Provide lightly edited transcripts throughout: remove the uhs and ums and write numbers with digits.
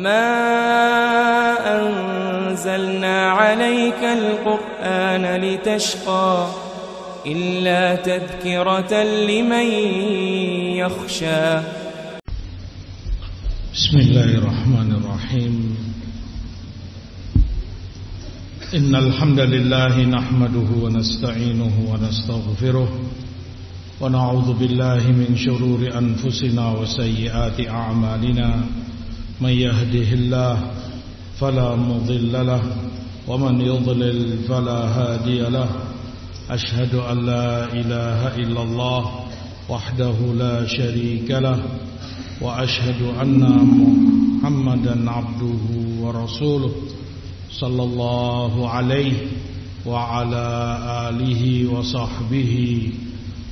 ما أنزلنا عليك القرآن لتشقى إلا تذكرة لمن يخشى. بسم الله الرحمن الرحيم. إن الحمد لله نحمده ونستعينه ونستغفره ونعوذ بالله من شرور أنفسنا وسيئات أعمالنا. من يهده الله فلا مضل له ومن يضلل فلا هادي له. أشهد أن لا إله إلا الله وحده لا شريك له وأشهد أن محمدا عبده ورسوله صلى الله عليه وعلى آله وصحبه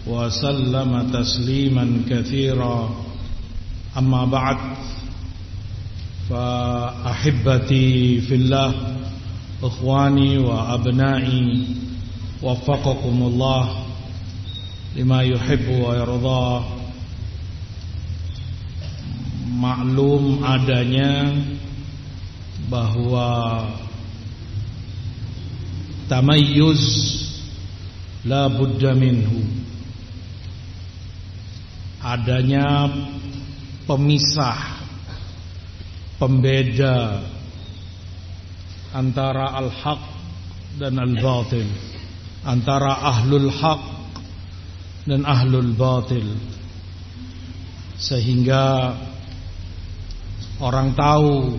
وسلم تسليما كثيرا. أما بعد، فأحبتي في الله، إخواني وأبنائي، وفقكم الله لما يحب ويرضى. Maklum adanya bahwa tamayyuz la budda minhu, adanya pemisah, pembeda antara al-haq dan al-batil, antara ahlul haq dan ahlul batil, sehingga orang tahu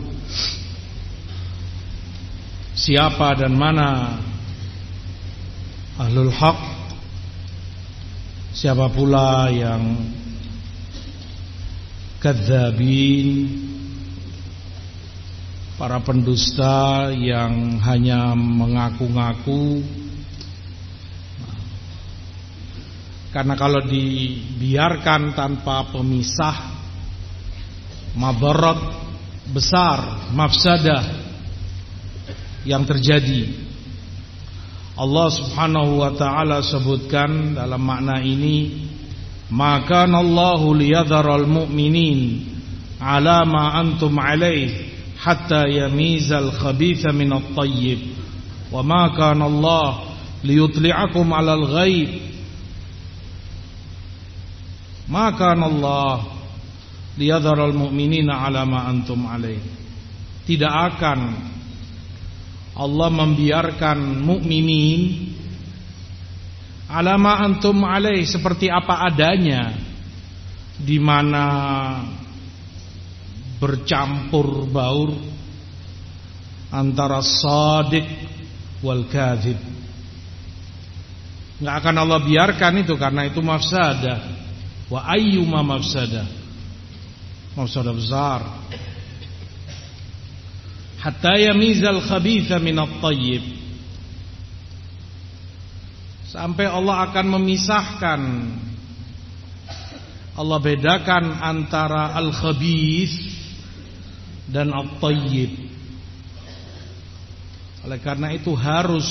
siapa dan mana ahlul haq, siapa pula yang kadzabin, para pendusta yang hanya mengaku-ngaku. Karena kalau dibiarkan tanpa pemisah, madarat besar, mafsadah yang terjadi. Allah Subhanahu wa ta'ala sebutkan dalam makna ini, maka Allahu liyadharal mu'minin ala ma antum alaih hatta yamizal khabitha minat tayyib wa ma kana Allah liyutli'akum 'alal ghaib ma kana Allah liyadharal mu'minina 'ala ma antum alaih. Tidak akan Allah membiarkan mukminin 'ala ma antum alaih, seperti apa adanya, di mana bercampur baur antara shadiq wal kadzib. Enggak akan Allah biarkan itu, karena itu mafsadah. Wa ayyuma mafsadah, mafsadah besar. Hatta yamizal khabitha minat tayyib, sampai Allah akan memisahkan, Allah bedakan antara al-khabith dan at-tayyib. Oleh karena itu harus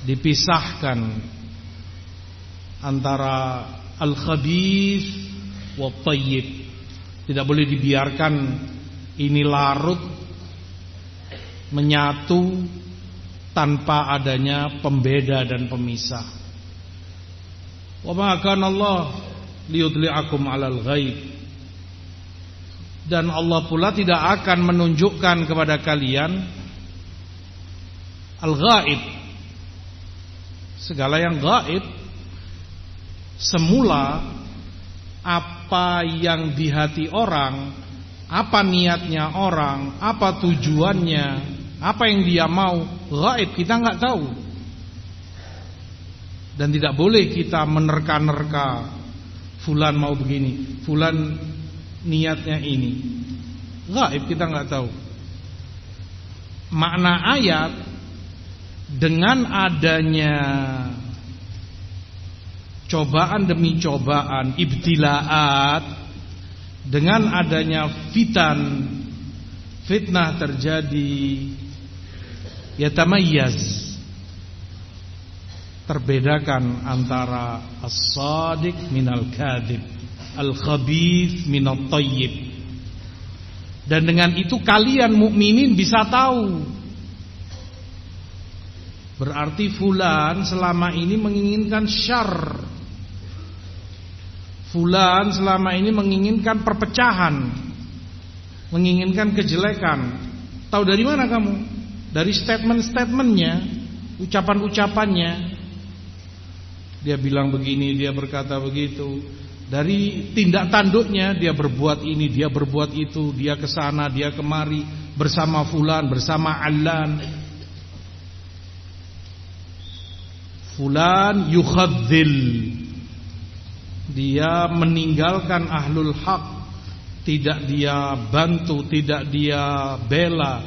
dipisahkan antara al-khabith wa at-tayyib. Tidak boleh dibiarkan ini larut menyatu tanpa adanya pembeda dan pemisah. Wa ma kana Allah liyudli'akum 'alal ghaib, dan Allah pula tidak akan menunjukkan kepada kalian al-ghaib, segala yang gaib. Semula apa yang di hati orang, apa niatnya orang, apa tujuannya, apa yang dia mau, gaib, kita nggak tahu. Dan tidak boleh kita menerka-nerka, fulan mau begini, fulan niatnya ini. Gaib, kita nggak tahu. Makna ayat, dengan adanya cobaan demi cobaan, ibtilaat, dengan adanya fitnah terjadi, yatamayyaz, terbedakan antara as-sadiq minal kadhib, al-khabith minat tayyib. Dan dengan itu kalian mukminin bisa tahu. Berarti fulan selama ini menginginkan syarr. Fulan selama ini menginginkan perpecahan, menginginkan kejelekan. Tahu dari mana kamu? Dari statement-statementnya, ucapan-ucapannya. Dia bilang begini, dia berkata begitu. Dari tindak tanduknya, dia berbuat ini, dia berbuat itu, dia ke sana, dia kemari bersama fulan, bersama allan. Fulan yukhadzil, dia meninggalkan ahlul haq, tidak dia bantu, tidak dia bela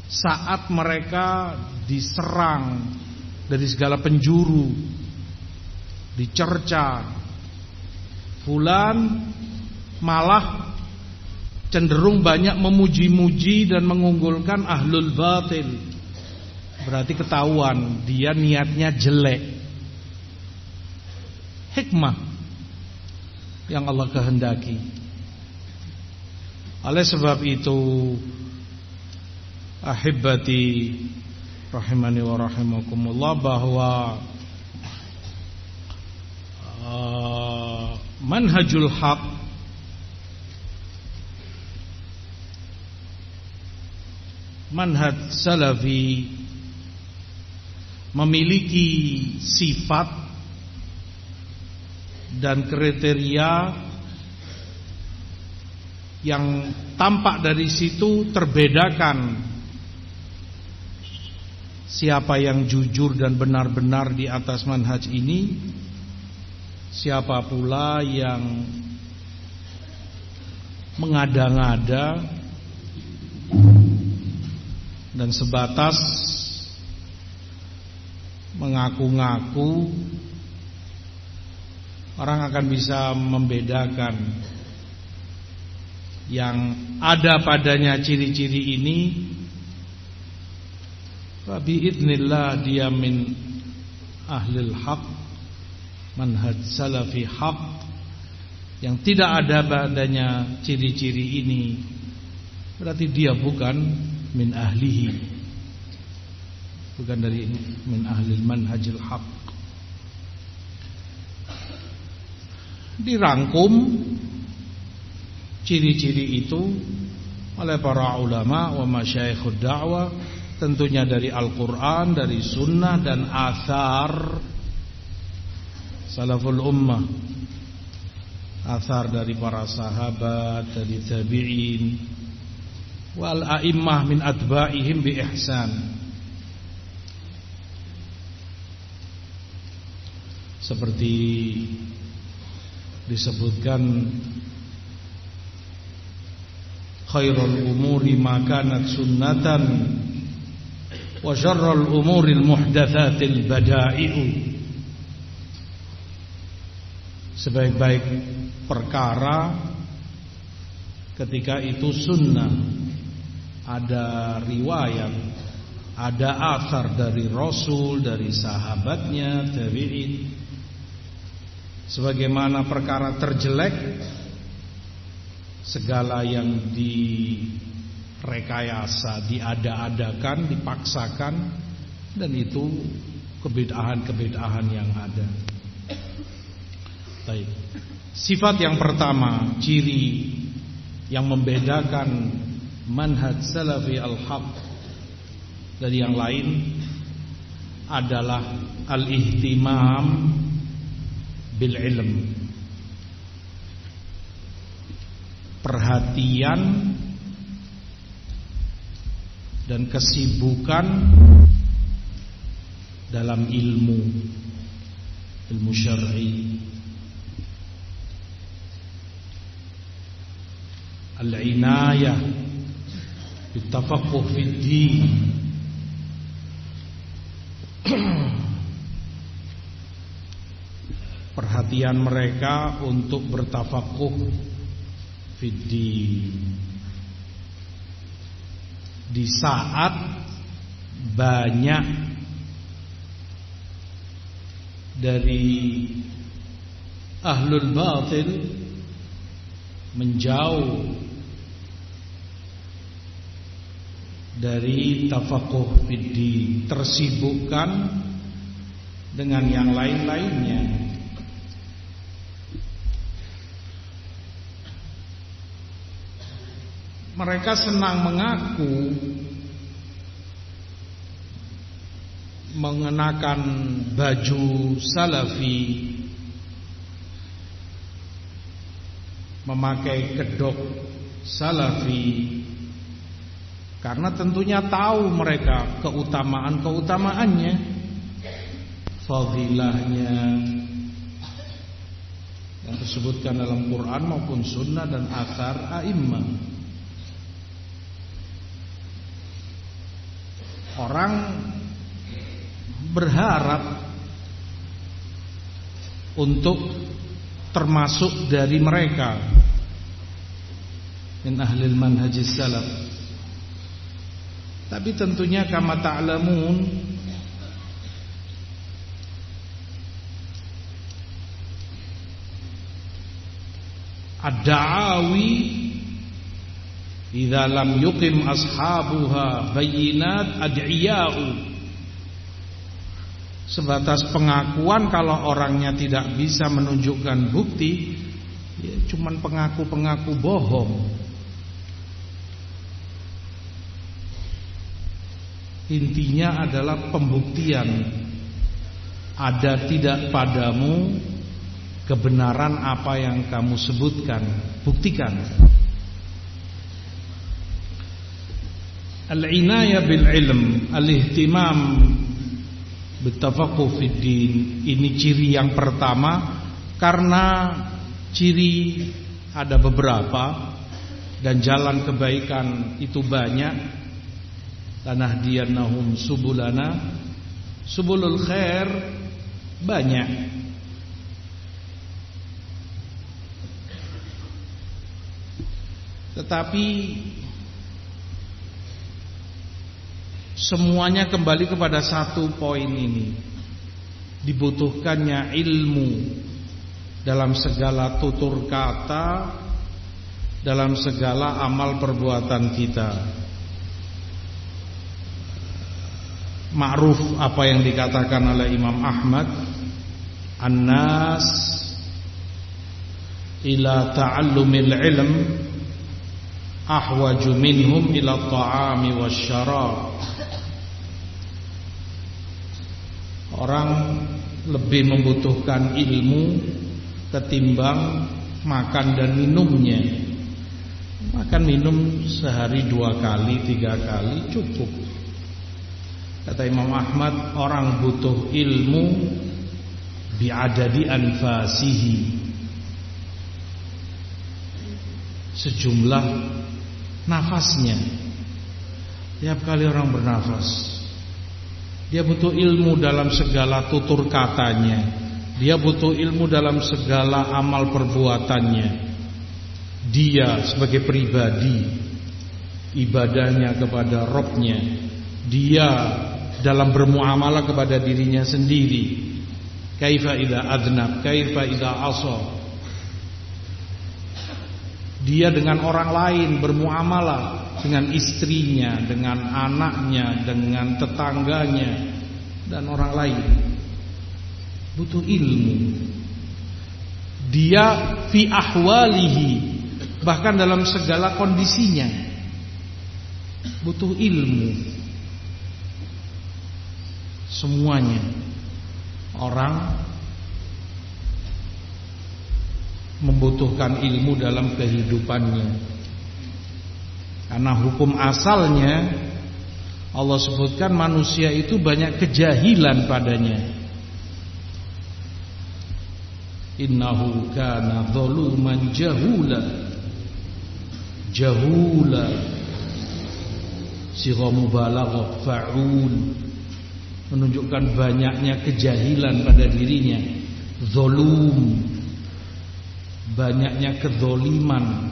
saat mereka diserang dari segala penjuru, dicerca. Fulan malah cenderung banyak memuji-muji dan mengunggulkan ahlul batil. Berarti ketahuan dia niatnya jelek. Hikmah yang Allah kehendaki. Oleh sebab itu, ahibati rahimani wa rahimakumullah, bahwa manhajul haq, manhaj salafi, memiliki sifat dan kriteria yang tampak dari situ terbedakan siapa yang jujur dan benar-benar di atas manhaj ini, siapa pula yang mengada-ngada dan sebatas mengaku-ngaku. Orang akan bisa membedakan yang ada padanya ciri-ciri ini. Biidznillah dia min ahlil haq, manhaj salafi haq. Yang tidak ada padanya ciri-ciri ini, berarti dia bukan min ahlihi, bukan dari min ahlil manhajil haq. Dirangkum ciri-ciri itu oleh para ulama wa masyayikhud da'wah, tentunya dari Al-Quran, dari sunnah dan athar salaful ummah, athar dari para sahabat, dari tabi'in wal a'immah min atba'ihim bi ihsan. Seperti disebutkan, khairul umuri ma kanat sunnatan wa syarrul umuril muhdatsatil bada'i'u. Sebaik-baik perkara ketika itu sunnah, ada riwayat, ada athar dari Rasul, dari sahabatnya, tabi'in. Sebagaimana perkara terjelek, segala yang direkayasa, diada-adakan, dipaksakan, dan itu kebid'ahan-kebid'ahan yang ada. Baik. Sifat yang pertama, ciri yang membedakan manhaj salafi al-haq dari yang lain adalah al-ihtimam bil ilm, perhatian dan kesibukan dalam ilmu syar'i, al-inayah bitafaqquh fid din, perhatian mereka untuk bertafakuh fid-din di saat banyak dari ahlul batil menjauh dari tafaqquh fiddin, tersibukkan dengan yang lain-lainnya. Mereka senang mengaku mengenakan baju salafi, memakai kedok salafi, karena tentunya tahu mereka keutamaan-keutamaannya, fadilahnya yang disebutkan dalam Quran maupun sunnah dan athar a'immah. Orang berharap untuk termasuk dari mereka min ahlil manhajis salaf. Tapi tentunya kama ta'lamun, ad-da'awi idza lam yuqim ashabuha bayyinat ad'iya'u. Sebatas pengakuan, kalau orangnya tidak bisa menunjukkan bukti, ya cuman pengaku-pengaku bohong. Intinya adalah pembuktian. Ada tidak padamu kebenaran apa yang kamu sebutkan, buktikan. Al-inayah bil ilm, al-ihtimam bitafaqquh fiddin. Ini ciri yang pertama, karena ciri ada beberapa dan jalan kebaikan itu banyak. Lanahdiyannahum subulana, subulul khair banyak. Tetapi semuanya kembali kepada satu poin ini, dibutuhkannya ilmu dalam segala tutur kata, dalam segala amal perbuatan kita. Ma'ruf apa yang dikatakan oleh Imam Ahmad, an-nas ila ta'allumil ilm ahwaju minhum ila ta'ami wasyarab. Orang lebih membutuhkan ilmu ketimbang makan dan minumnya. Makan minum sehari 2 kali 3 kali cukup. Kata Imam Ahmad, orang butuh ilmu bi'adadi anfasihi, sejumlah nafasnya. Tiap kali orang bernafas, dia butuh ilmu dalam segala tutur katanya, dia butuh ilmu dalam segala amal perbuatannya. Dia sebagai pribadi, ibadahnya kepada Rabb-nya, dia dalam bermuamalah kepada dirinya sendiri, kaifa idza adnab, kaifa idza asa. Dia dengan orang lain bermuamalah, dengan istrinya, dengan anaknya, dengan tetangganya dan orang lain. Butuh ilmu. Dia fi ahwalihi, bahkan dalam segala kondisinya butuh ilmu. Semuanya orang membutuhkan ilmu dalam kehidupannya. Karena hukum asalnya Allah sebutkan manusia itu banyak kejahilan padanya. Innahu kana zaluman jahula. Jahula sigha mubalaghah fa'ul, menunjukkan banyaknya kejahilan pada dirinya. Zalum, banyaknya kezoliman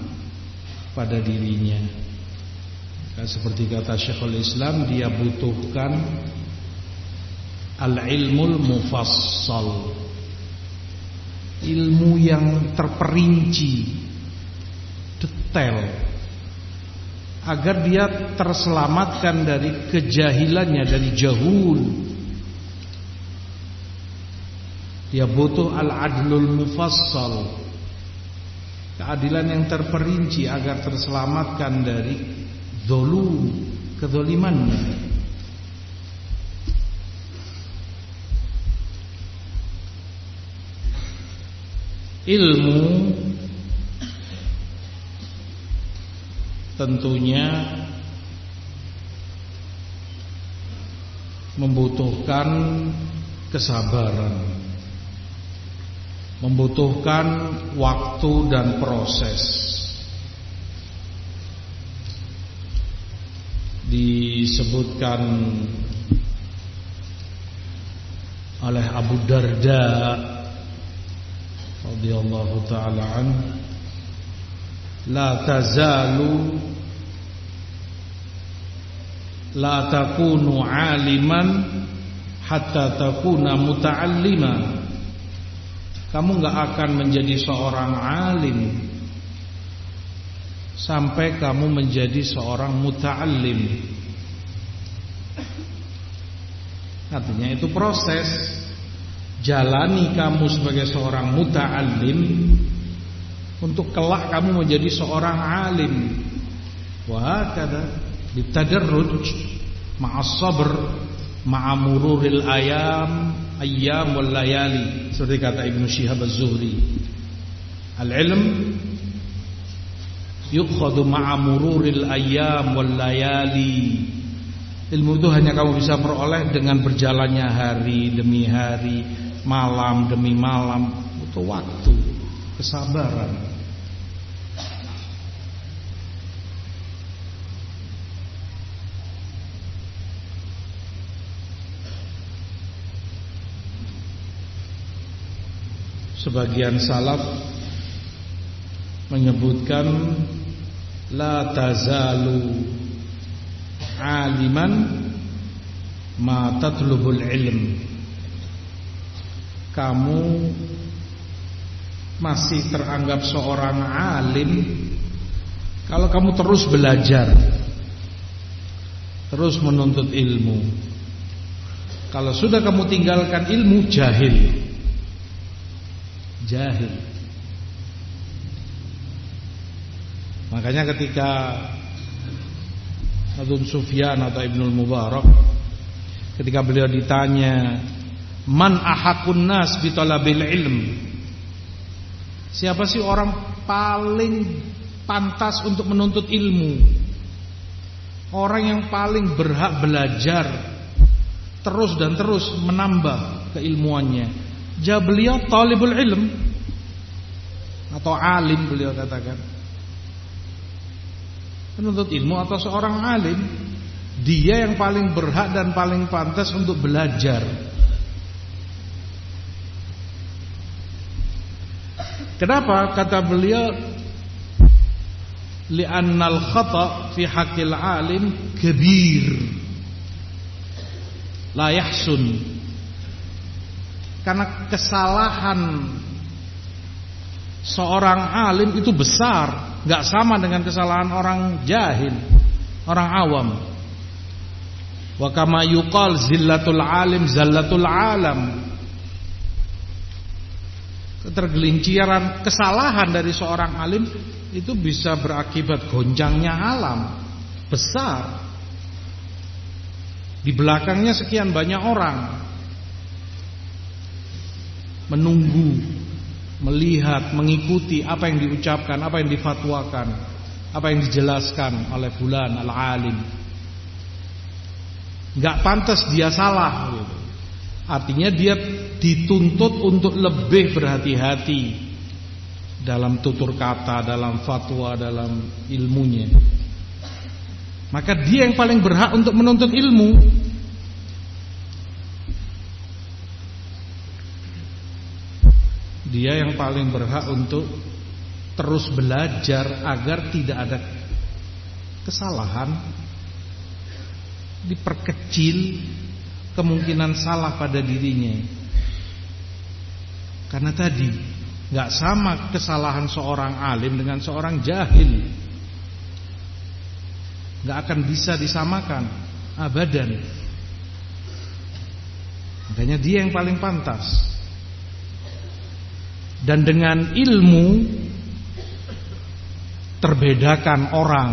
pada dirinya. Seperti kata Syekhul Islam, dia butuhkan al-ilmul mufassal, ilmu yang terperinci, detail. agar dia terselamatkan dari kejahilannya, dari jahul. Dia butuh al-adlul mufassal, keadilan yang terperinci agar terselamatkan dari dzulum, kedzalimannya. Ilmu tentunya membutuhkan kesabaran, membutuhkan waktu dan proses. Disebutkan oleh Abu Darda radhiyallahu ta'ala anhu, la tazalu la takunu aliman hatta takuna muta'allima. Kamu gak akan menjadi seorang alim sampai kamu menjadi seorang muta'allim. Artinya itu proses. Jalani kamu sebagai seorang muta'allim untuk kelak kamu menjadi seorang alim. Wa hakadha bitadarruj ma'as sabr ma'a mururil ayyam wal layali. Seperti kata Ibnu Syihab Az-Zuhri, al-ilm yukhadhu ma'a mururil ayyam wal layali. Ilmu itu hanya kamu bisa peroleh dengan berjalannya hari demi hari, malam demi malam. Butuh waktu, kesabaran. Sebagian salaf menyebutkan la tazalu aliman ma tatlubul ilm. Kamu masih teranggap seorang alim kalau kamu terus belajar, terus menuntut ilmu. Kalau sudah kamu tinggalkan ilmu, jahil. Makanya ketika Ibnu Sufyan atau Ibnul Mubarak, ketika beliau ditanya, man ahakun nas bitalabil ilm, siapa sih orang paling pantas untuk menuntut ilmu, orang yang paling berhak belajar terus dan terus menambah keilmuannya? Jawab beliau, talibul ilm, atau alim beliau katakan. Penuntut ilmu atau seorang alim, dia yang paling berhak dan paling pantas untuk belajar. Kenapa? Kata beliau, li'annal khata' fi haqqil alim kabir la yahsun. Karena kesalahan seorang alim itu besar, gak sama dengan kesalahan orang jahil, orang awam. Wa kama yuqal zillatul alim zallatul alam. Ketergelinciran, kesalahan dari seorang alim itu bisa berakibat goncangnya alam, besar. Di belakangnya sekian banyak orang menunggu, melihat, mengikuti apa yang diucapkan, apa yang difatwakan, apa yang dijelaskan oleh fulan al-alim. Gak pantas dia salah gitu. Artinya dia dituntut untuk lebih berhati-hati dalam tutur kata, dalam fatwa, dalam ilmunya. Maka dia yang paling berhak untuk menuntut ilmu. Dia yang paling berhak untuk terus belajar agar tidak ada kesalahan, diperkecil kemungkinan salah pada dirinya. Karena tadi gak sama kesalahan seorang alim dengan seorang jahil. nggak akan bisa disamakan abadan. Makanya dia yang paling pantas. Dan dengan ilmu terbedakan orang.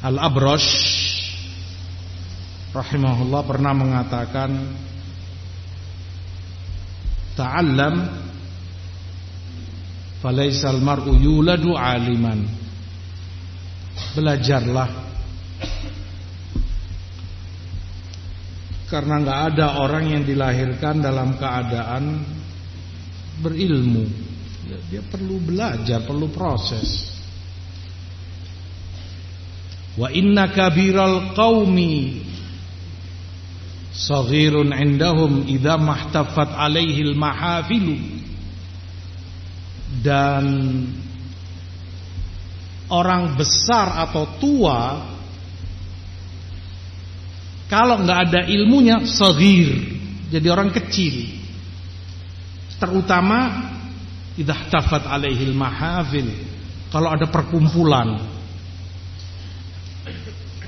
Al-Abrash rahimahullah pernah mengatakan, ta'allam falaisal mar'u yuladu aliman. Belajarlah, karena enggak ada orang yang dilahirkan dalam keadaan berilmu. Dia perlu belajar, perlu proses. Wa inna kabiral qaumi saghirun indahum idza mahtafat alaihil mahafilu. Dan orang besar atau tua kalau nggak ada ilmunya saghir, jadi orang kecil. Terutama idza ihtafat alaihil mahafil, kalau ada perkumpulan,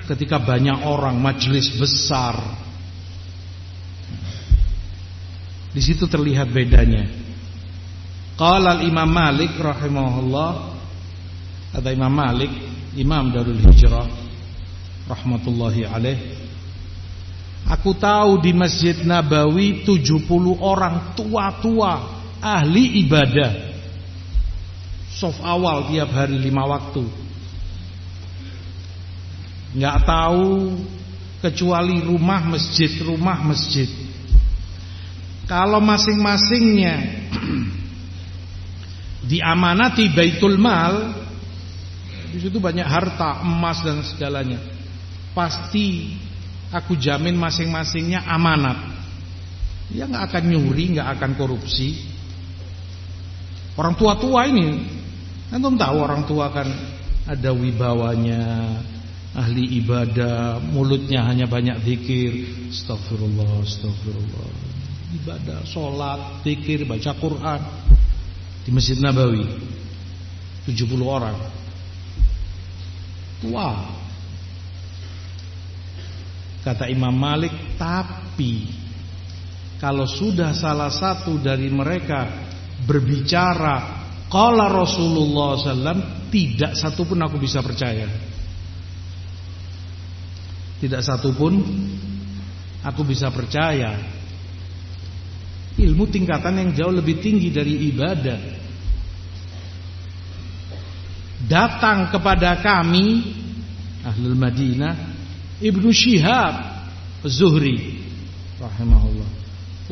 ketika banyak orang, majelis besar, di situ terlihat bedanya. Qala al-Imam Malik rahimahullah, kata Imam Malik, Imam Darul Hijrah rahmatullahi alaih, aku tahu di Masjid Nabawi 70 orang tua-tua ahli ibadah, shaf awal tiap hari 5 waktu. Nggak tahu kecuali rumah masjid. Kalau masing-masingnya diamanati Baitul Mal, di situ banyak harta, emas dan segalanya, pasti aku jamin masing-masingnya amanat. Dia nggak akan nyuri, nggak akan korupsi. Orang tua-tua ini, antum tahu orang tua kan ada wibawanya, ahli ibadah, mulutnya hanya banyak zikir, astagfirullah, astagfirullah, ibadah, sholat, zikir, baca Quran. Di Masjid Nabawi 70 orang tua. Kata Imam Malik, tapi kalau sudah salah satu dari mereka berbicara qala Rasulullah SAW, tidak satupun aku bisa percaya. Tidak satupun aku bisa percaya. Ilmu tingkatan yang jauh lebih tinggi dari ibadah. Datang kepada kami Ahlul Madinah Ibnu Syihab Az-Zuhri rahimahullah,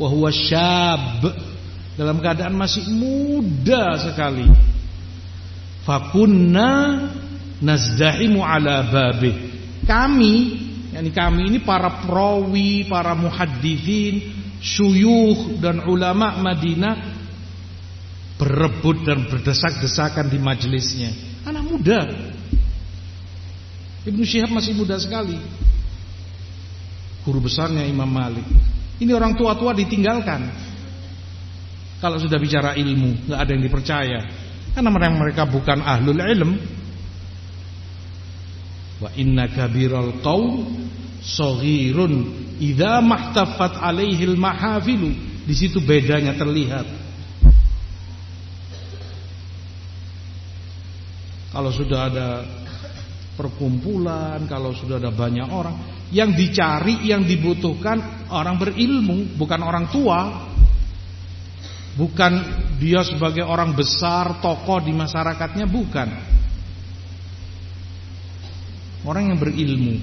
wa huwa syab, dalam keadaan masih muda sekali. Fakunna nazdahimu ala babih. Kami ini para perawi, para muhadditsin, syuyukh dan ulama Madinah berebut dan berdesak-desakan di majelisnya. Anak muda. Ibnu Syihab masih muda sekali, guru besarnya Imam Malik. Ini orang tua-tua ditinggalkan. Kalau sudah bicara ilmu, nggak ada yang dipercaya, karena mereka bukan ahlul ilm. Wa inna kabiral qaum saghirun idza mahtafat alaihil mahafilu. Di situ bedanya terlihat. Kalau sudah ada perkumpulan, kalau sudah ada banyak orang, yang dicari, yang dibutuhkan orang berilmu, bukan orang tua. Bukan dia sebagai orang besar, tokoh di masyarakatnya, bukan. Orang yang berilmu,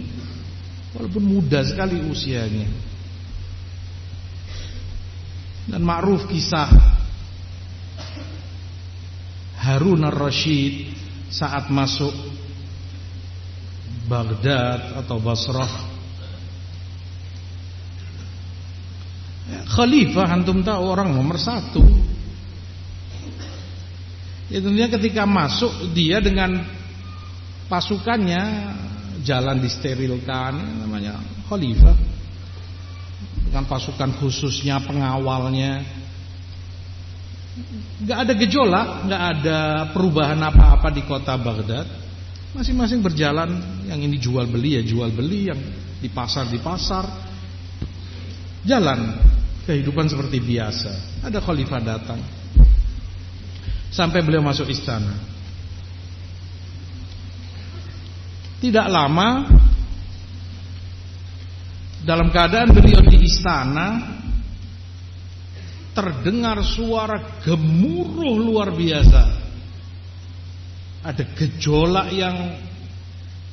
walaupun muda sekali usianya. Dan ma'ruf kisah Harun ar-Rasyid saat masuk Baghdad atau Basrah. Khalifah, antum tahu, orang nomor 1. Ya tentunya ketika masuk, dia dengan pasukannya jalan disterilkan, namanya khalifah, dengan pasukan khususnya, pengawalnya. Gak ada gejolak, gak ada perubahan apa-apa di kota Baghdad. Masing-masing berjalan, yang ini jual beli ya jual beli, yang di pasar. Jalan kehidupan seperti biasa. Ada khalifah datang. Sampai beliau masuk istana. Tidak lama, dalam keadaan beliau di istana, terdengar suara gemuruh luar biasa. Ada gejolak yang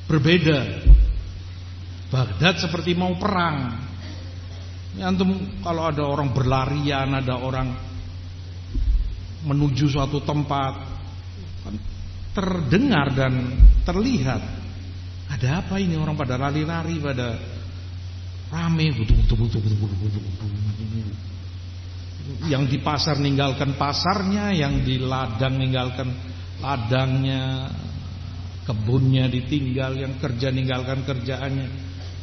berbeda. Baghdad seperti mau perang. Ya, antum kalau ada orang berlarian, ada orang menuju suatu tempat, terdengar dan terlihat. Ada apa ini, orang pada lari-lari, pada rame, yang di pasar ninggalkan pasarnya, yang di ladang ninggalkan ladangnya, kebunnya ditinggal, yang kerja ninggalkan kerjaannya,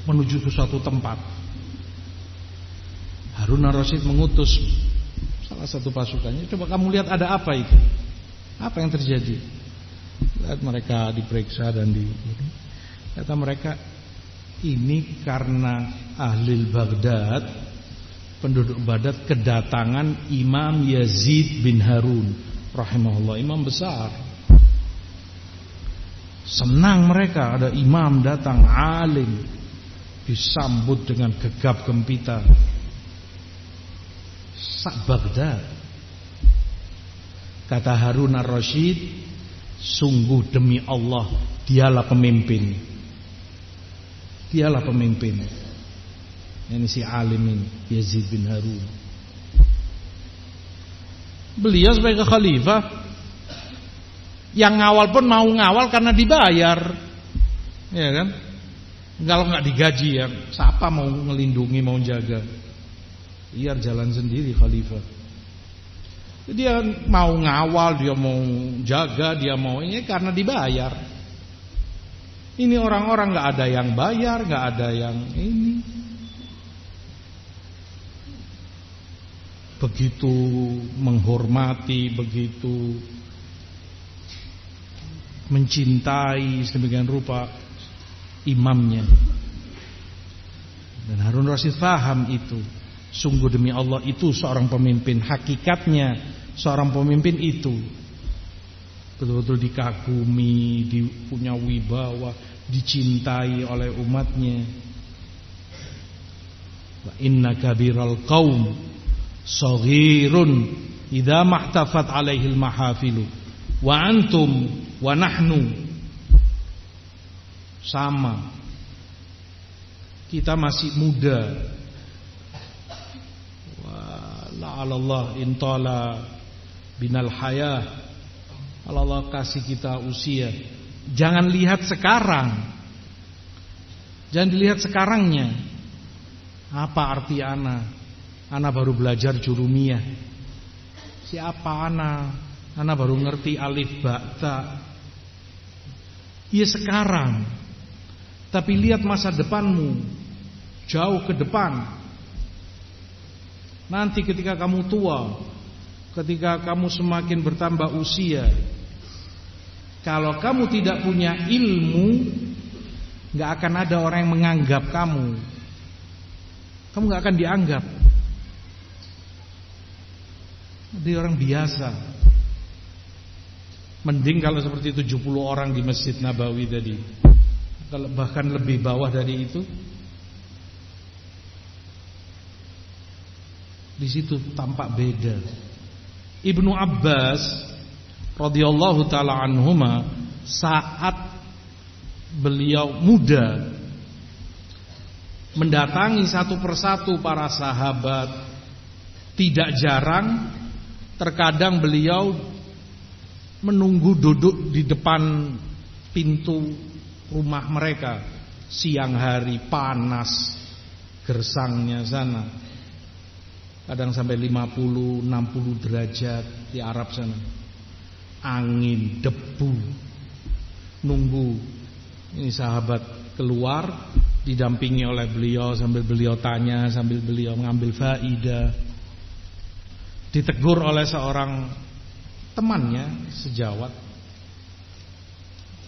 menuju ke suatu tempat. Harun ar-Rasyid mengutus salah satu pasukannya, coba kamu lihat ada apa itu, apa yang terjadi. Lihat mereka diperiksa dan kata mereka, ini karena ahli Baghdad, penduduk Baghdad kedatangan Imam Yazid bin Harun rahimahullah, imam besar. Senang mereka ada imam datang, alim, disambut dengan gegap gempita. Baghdad. Kata Harun ar-Rasyid, sungguh demi Allah, dialah pemimpin. Dialah pemimpin. Ini si alim ini, Yazid bin Harun. Beliau sebagai khalifah, yang ngawal pun mau ngawal karena dibayar, ya kan? Kalau nggak digaji ya, siapa mau ngelindungi, mau jaga? Biar jalan sendiri khalifah. Dia mau ngawal, dia mau jaga, dia mau ini karena dibayar. Ini orang-orang nggak ada yang bayar, nggak ada yang ini. Begitu menghormati, begitu mencintai sedemikian rupa imamnya. Dan Harun Rasyid paham itu. Sungguh demi Allah, itu seorang pemimpin. Hakikatnya seorang pemimpin itu betul-betul dikagumi, punya wibawa, dicintai oleh umatnya. Wa inna kabiral qaum saghirun idza mahtafat alaihil mahafilu wa antum wa nahnu. Sama, kita masih muda. Wa la'alallah intala binal hayah, kalau Allah kasih kita usia. Jangan lihat sekarang, jangan dilihat sekarangnya. Apa arti ana baru belajar jurumiyah. Siapa ana baru ngerti alif ba ta. Iya sekarang. Tapi lihat masa depanmu, jauh ke depan. Nanti ketika kamu tua, ketika kamu semakin bertambah usia, kalau kamu tidak punya ilmu, gak akan ada orang yang menganggap kamu. Kamu gak akan dianggap. Jadi orang biasa. Mending kalau seperti 70 orang di Masjid Nabawi tadi. Kalau bahkan lebih bawah dari itu, di situ tampak beda. Ibnu Abbas radhiyallahu taala anhuma, saat beliau muda, mendatangi satu persatu para sahabat. Tidak jarang, terkadang beliau menunggu duduk di depan pintu rumah mereka. Siang hari panas, gersangnya sana, kadang sampai 50-60 derajat di Arab sana. Angin, debu. Nunggu ini sahabat keluar, didampingi oleh beliau, sambil beliau tanya, sambil beliau mengambil faidah. Ditegur oleh seorang temannya sejawat.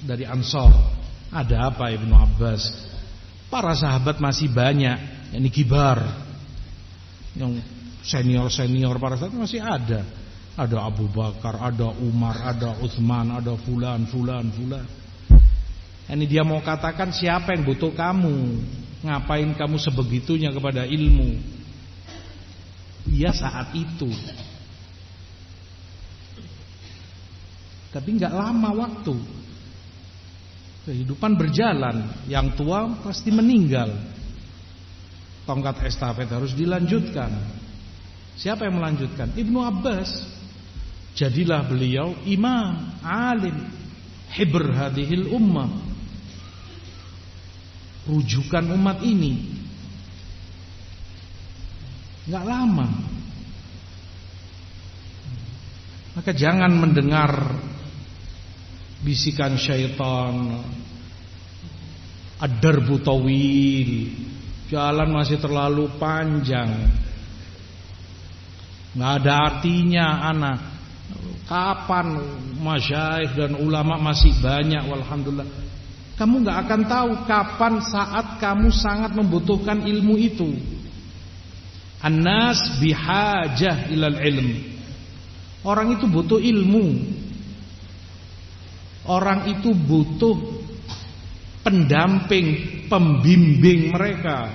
dari Ansor. Ada apa Ibnu Abbas? Para sahabat masih banyak, yakni kibar, yang senior para sahabat masih ada. Ada Abu Bakar, ada Umar, ada Utsman, ada fulan. Ini dia mau katakan, siapa yang butuh kamu? Ngapain kamu sebegitunya kepada ilmu? Iya saat itu. Tapi enggak lama waktu. Kehidupan berjalan, yang tua pasti meninggal. Tongkat estafet harus dilanjutkan. Siapa yang melanjutkan? Ibnu Abbas. Jadilah beliau imam, alim, hibr hadhil ummah, rujukan umat ini. Enggak lama. Maka jangan mendengar bisikan syaitan, ad-darbu tawil, jalan masih terlalu panjang, nggak ada artinya anak. Kapan masyayikh dan ulama masih banyak, walhamdulillah. Kamu nggak akan tahu kapan saat kamu sangat membutuhkan ilmu itu. An-nas bihajah ilal ilm. Orang itu butuh ilmu. Orang itu butuh pendamping, pembimbing mereka.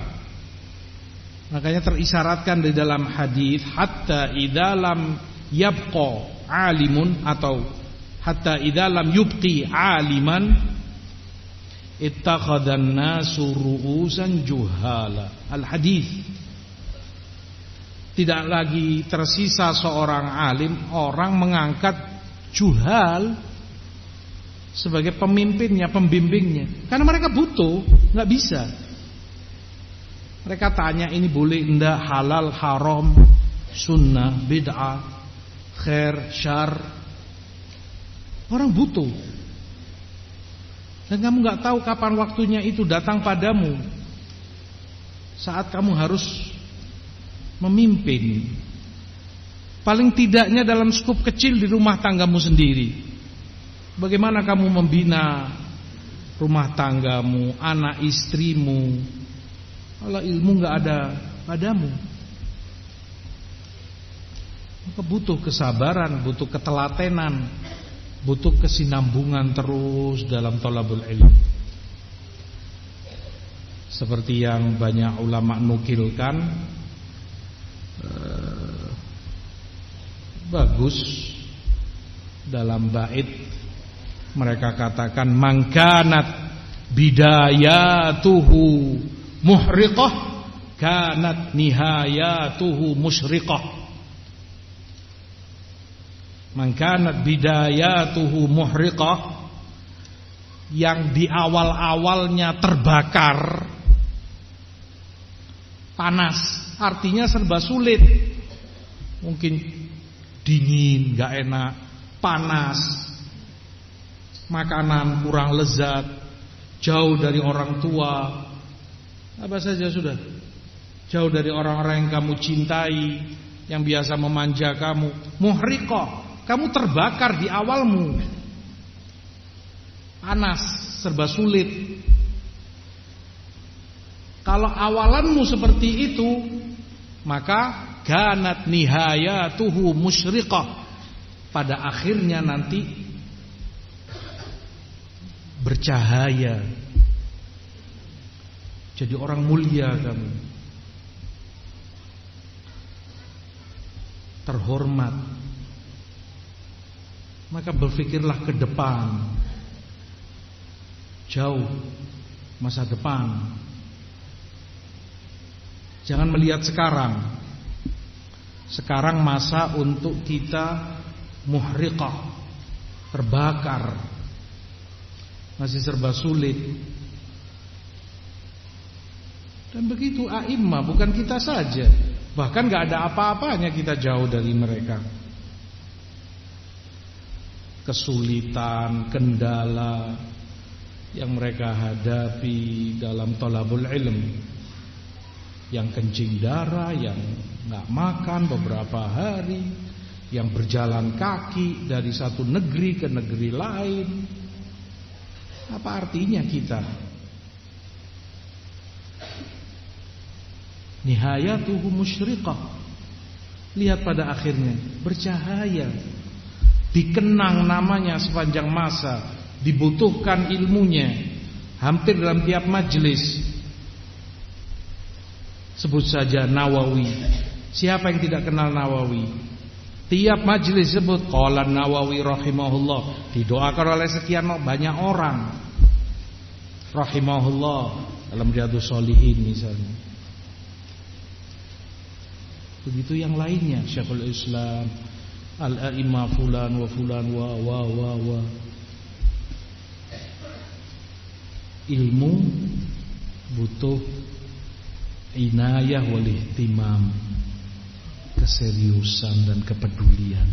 Makanya terisyaratkan di dalam hadis, hatta idza lam yabqa alimun, atau hatta idza lam yubqi aliman ittakhadhan nasu ru'usan juhala. Al-hadis. Tidak lagi tersisa seorang alim, orang mengangkat juhal sebagai pemimpinnya, pembimbingnya. Karena mereka butuh, nggak bisa. Mereka tanya ini boleh enggak, halal, haram, sunnah, bid'ah, khair, syar. Orang butuh. Dan kamu nggak tahu kapan waktunya itu datang padamu. Saat kamu harus memimpin. Paling tidaknya dalam skup kecil di rumah tanggamu sendiri. Bagaimana kamu membina rumah tanggamu, anak istrimu, kalau ilmu nggak ada padamu? Maka butuh kesabaran, butuh ketelatenan, butuh kesinambungan terus dalam thalabul ilm. Seperti yang banyak ulama nukilkan, bagus dalam bait. Mereka katakan, mangkanat bidayatuhu muhriqah, kanat nihayatuhu musyriqah. Mangkanat bidayatuhu muhriqah, yang di awal-awalnya terbakar, panas, artinya serba sulit. Mungkin dingin, gak enak, panas, makanan kurang lezat, jauh dari orang tua, apa saja sudah, jauh dari orang-orang yang kamu cintai, yang biasa memanja kamu. Muhriqah, kamu terbakar di awalmu, panas, serba sulit. Kalau awalanmu seperti itu, maka kanat nihayatuhu musyriqah, pada akhirnya nanti bercahaya, jadi orang mulia kamu, terhormat. Maka berpikirlah ke depan, jauh masa depan. Jangan melihat sekarang. Sekarang masa untuk kita muhriqah, terbakar, masih serba sulit. Dan begitu a'immah, bukan kita saja. Bahkan gak ada apa-apanya kita jauh dari mereka. Kesulitan, kendala yang mereka hadapi dalam thalabul ilm, yang kencing darah, yang gak makan beberapa hari, yang berjalan kaki dari satu negeri ke negeri lain, Apa artinya kita? Nihayatuhu musyriqah. Lihat pada akhirnya, bercahaya, dikenang namanya sepanjang masa, dibutuhkan ilmunya hampir dalam tiap majelis. Sebut saja Nawawi. Siapa yang tidak kenal Nawawi? Tiap majelis sebut qala Nawawi rahimahullah, didoakan oleh sekian banyak orang. Rahimahullah dalam Riyadhus Shalihin misalnya. Begitu yang lainnya, Syekhul Islam, Al-A'imah fulan wa fulan wa. Ilmu butuh inayah wal ihtimam, keseriusan dan kepedulian.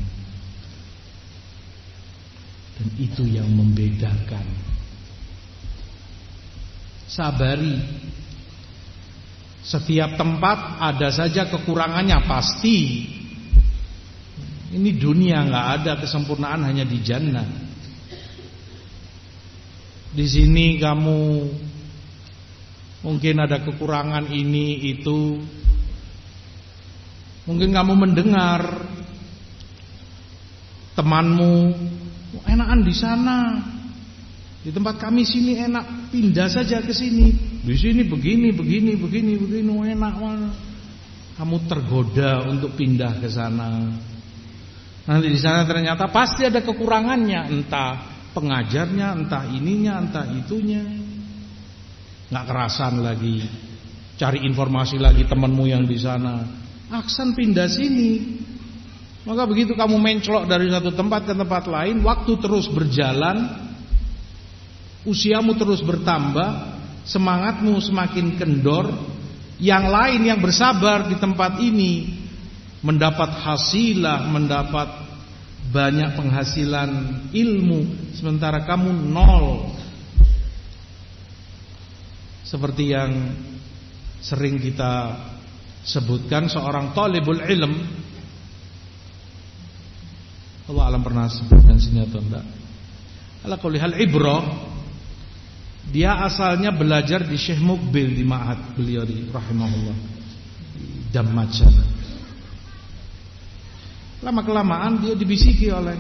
Dan itu yang membedakan. Sabari, setiap tempat ada saja kekurangannya pasti. Ini dunia, nggak ada kesempurnaan, hanya di jannah. Di sini kamu mungkin ada kekurangan ini itu. Mungkin kamu mendengar temanmu, enakan di sana. Di tempat kami sini enak, pindah saja ke sini. Di sini begini, enak mana. Kamu tergoda untuk pindah ke sana. Nanti di sana ternyata pasti ada kekurangannya, entah pengajarnya, entah ininya, entah itunya. Nggak kerasan lagi, cari informasi lagi temanmu yang di sana. Aksan pindah sini. Maka begitu kamu mencelok dari satu tempat ke tempat lain, waktu terus berjalan, usiamu terus bertambah, semangatmu semakin kendor. Yang lain yang bersabar di tempat ini mendapat hasilah, mendapat banyak penghasilan ilmu, sementara kamu nol. Seperti yang sering kita sebutkan, seorang talibul ilm, Allah alam pernah sebutkan sini atau enggak, ala kulli hal ibrah, dia asalnya belajar di Syekh Mukbil di Ma'had beliau di rahimahullah di Dammat sana. Lama-kelamaan dia dibisiki oleh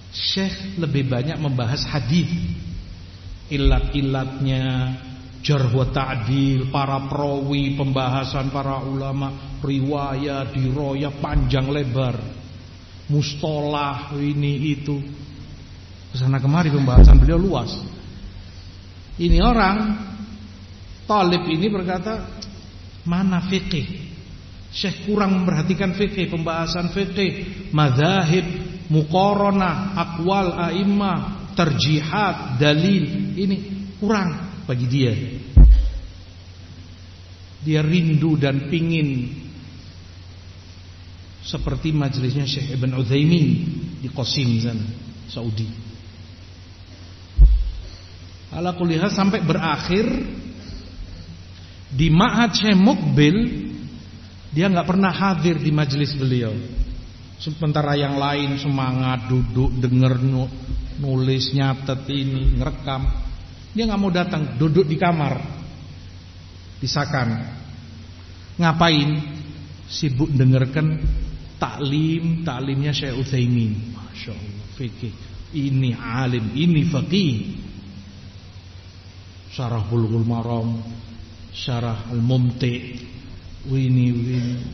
Syekh lebih banyak membahas hadis, ilat-ilatnya, jarh wa ta'dil, para perawi, pembahasan para ulama, riwayat, diroyah panjang lebar, mustolah ini itu. Kesana kemari pembahasan beliau luas. Ini orang talib ini berkata, mana fikih? Syekh kurang memperhatikan fikih, pembahasan fikih, madzhab, muqaranah, aqwal a'immah, terjihat, dalil, ini kurang bagi dia. Dia rindu dan pingin seperti majelisnya Syekh Ibn Utsaimin di Qasim sana, Saudi. Ala kulli hal sampai berakhir di Ma'had Syekh Mukbil, dia nggak pernah hadir di majelis beliau. Sementara yang lain semangat duduk denger, nulis, nyatet ini, ngerekam. Dia nggak mau datang, duduk di kamar, pisakan. Ngapain? Sibuk dengarkan taklimnya Syekh Utsaimin. Masya Allah, fikih. Ini alim, ini faqih. Syarah Bulughul Maram, Syarah Al-Mumti', Wini.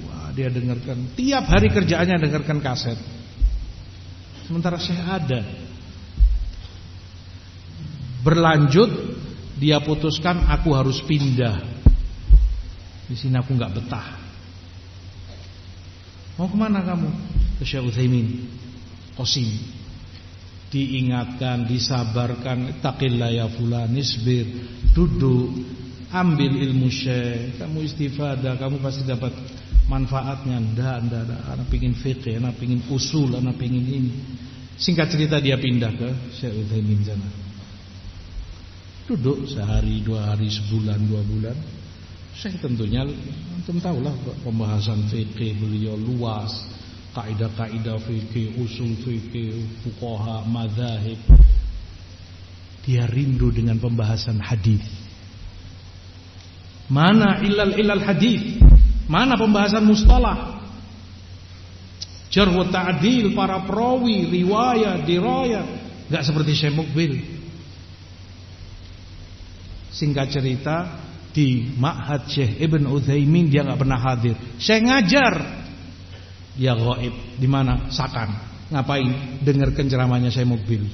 Wah, dia dengarkan. Tiap hari kerjaannya dengarkan kaset. Sementara Syekh ada. Berlanjut, dia putuskan, aku harus pindah. Di sini aku nggak betah. Mau kemana kamu? Ke Syekh Utsaimin, Qasim. Diingatkan, disabarkan, taqillah ya fulan, isbir, duduk, ambil ilmu Syekh, kamu istifadah, kamu pasti dapat manfaatnya. Ndak, anak pingin fikih, anak pingin usul, anak pingin ini. Singkat cerita dia pindah ke Syekh Utsaimin sana. Duduk sehari, 2 hari, sebulan, 2 bulan. Syekh tentunya antum tahulah pembahasan fikih beliau luas, kaidah-kaidah fikih, usul fikih, fuqaha, madzhab. Dia rindu dengan pembahasan hadis. Mana ilal hadis? Mana pembahasan mustalah? Jarh wa ta'dil, para perawi, riwayat, dirayat. Enggak seperti Syekh Mukbil. Singkat cerita, di Ma'had Syekh Ibn Utsaimin dia enggak pernah hadir. Syekh ngajar, dia ghaib. Di mana? Sakan. Ngapain? Dengarkan ceramahnya Syekh Mukbil.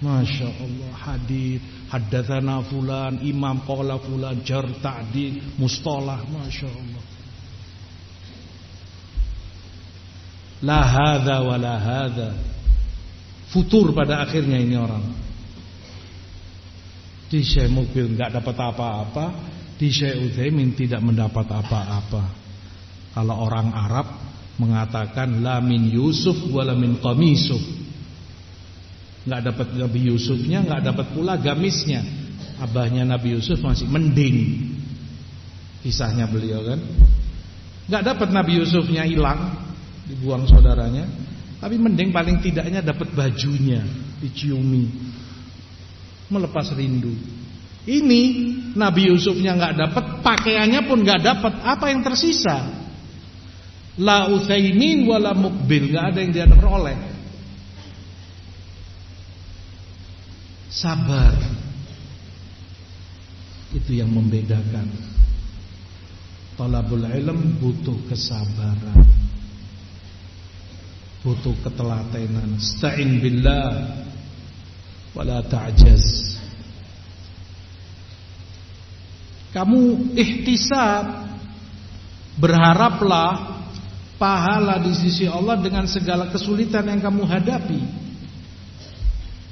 Masya Allah, hadis, haddatsana fulan, imam qala fulan, jar ta'dil, mustalah, masya Allah. La hadza wa la hadza. Futur pada akhirnya ini orang. Di Syekh Mukbil enggak dapat apa-apa, di Syekh Utsaimin tidak mendapat apa-apa. Kalau orang Arab mengatakan la min Yusuf wa la min qamisuf. Enggak dapat Nabi Yusufnya, enggak dapat pula gamisnya. Abahnya Nabi Yusuf masih mending. Kisahnya beliau kan. Enggak dapat Nabi Yusufnya hilang, dibuang saudaranya, tapi mending paling tidaknya dapat bajunya, diciumi, melepas rindu. Ini Nabi Yusufnya enggak dapat, pakaiannya pun enggak dapat, apa yang tersisa? La Utsaimin wala Mukbil, enggak ada yang dia peroleh. Sabar, itu yang membedakan. Talabul ilm butuh kesabaran, butuh ketelatenan. Sta'in billah wala ta'jaz. Kamu ihtisab, berharaplah pahala di sisi Allah dengan segala kesulitan yang kamu hadapi.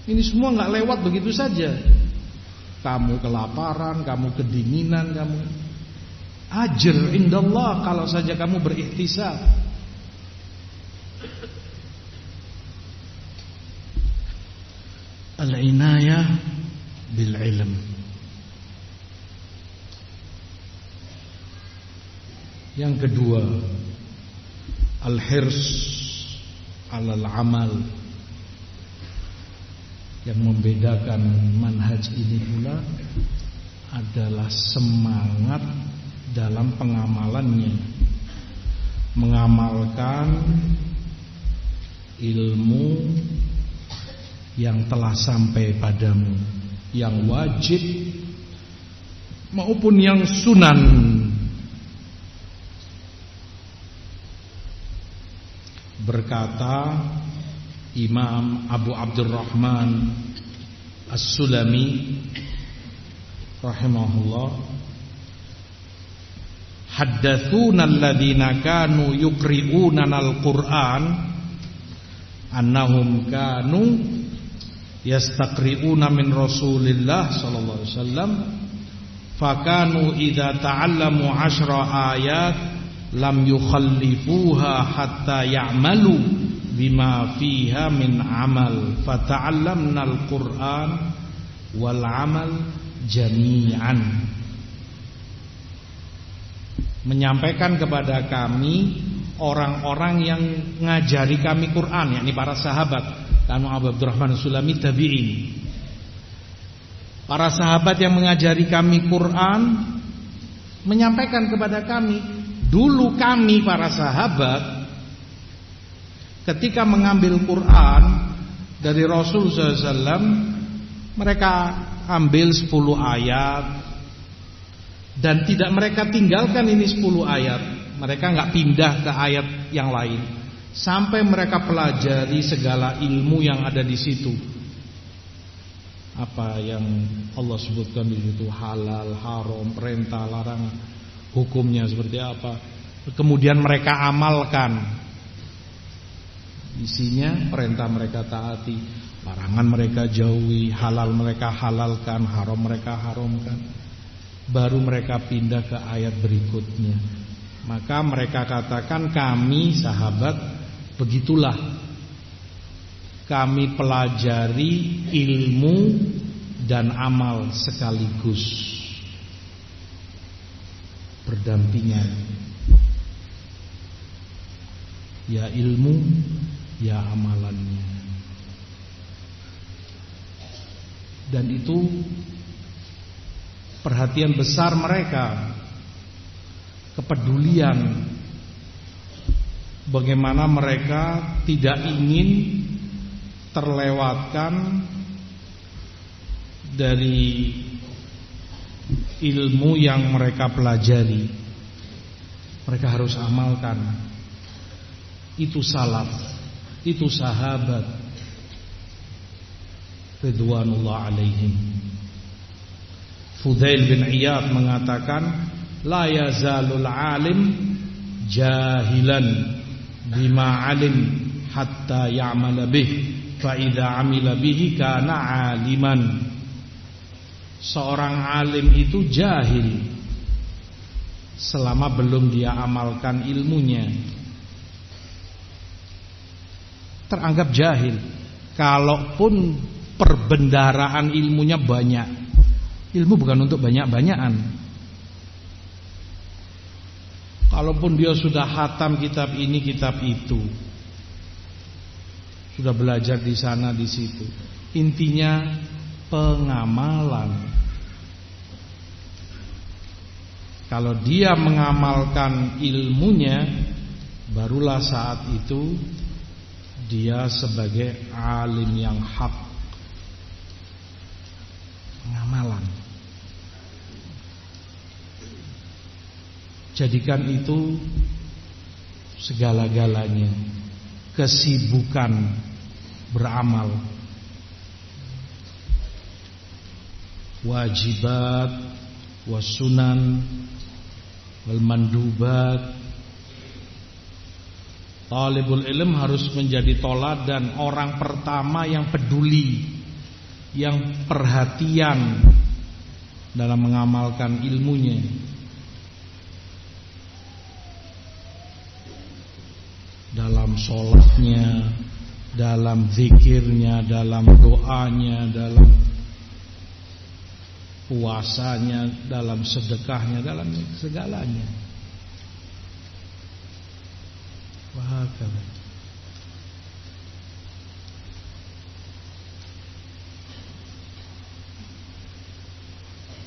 Ini semua gak lewat begitu saja. Kamu kelaparan, kamu kedinginan, kamu ajr indallah kalau saja kamu berihtisab. Al-inayah bil ilm. Yang kedua, al-hirs alal amal. Yang membedakan manhaj ini pula adalah semangat dalam pengamalannya. Mengamalkan ilmu yang telah sampai padamu, yang wajib maupun yang sunan. Berkata Imam Abu Abdurrahman As-Sulami rahimahullah, haddatsuna alladziina kanu yuqri'una al-Qur'an annahum kanu yastaqri'una min Rasulillah sallallahu alaihi wasallam fakanu idza ta'allamu 10 ayat lam yukhallifuha hatta ya'malu bima fiha min amal fata'allamna al-Qur'an wal amal jami'an. Menyampaikan kepada kami orang-orang yang ngajari kami Quran, yakni para sahabat. Kanu Abu Abdurrahman Sulami tabi'in. Para sahabat yang mengajari kami Quran menyampaikan kepada kami, dulu kami para sahabat ketika mengambil Quran dari Rasul SAW, mereka ambil 10 ayat dan tidak mereka tinggalkan ini 10 ayat. Mereka enggak pindah ke ayat yang lain sampai mereka pelajari segala ilmu yang ada di situ. Apa yang Allah sebutkan di situ, halal, haram, perintah, larangan, hukumnya seperti apa. Kemudian mereka amalkan. Isinya perintah mereka taati, larangan mereka jauhi, halal mereka halalkan, haram mereka haramkan. Baru mereka pindah ke ayat berikutnya. Maka mereka katakan, kami sahabat begitulah, kami pelajari ilmu dan amal sekaligus, berdampingan. ya ilmu, ya amalannya. Dan itu perhatian besar mereka, kepedulian, bagaimana mereka tidak ingin terlewatkan dari ilmu yang mereka pelajari. Mereka harus amalkan. Itu salaf, itu sahabat ridwanullah alaihim. Fudail bin Iyad mengatakan, la yazalul alim jahilan bima alim hatta ya'mala bih, fa idza amila bihi kana aliman. Seorang alim itu jahil selama belum dia amalkan ilmunya, teranggap jahil. Kalaupun perbendaharaan ilmunya banyak, ilmu bukan untuk banyak-banyakan. Kalaupun dia sudah khatam kitab ini, kitab itu, sudah belajar di sana di situ, intinya pengamalan. Kalau dia mengamalkan ilmunya, barulah saat itu dia sebagai alim yang hak. Pengamalan. Jadikan itu segala-galanya, kesibukan beramal, wajibat, wasunan, wal mandubat. Talibul ilm harus menjadi toladan, orang pertama yang peduli, yang perhatian dalam mengamalkan ilmunya. Dalam sholatnya, dalam zikirnya, dalam doanya, dalam puasanya, dalam sedekahnya, dalam segalanya. Wahakala.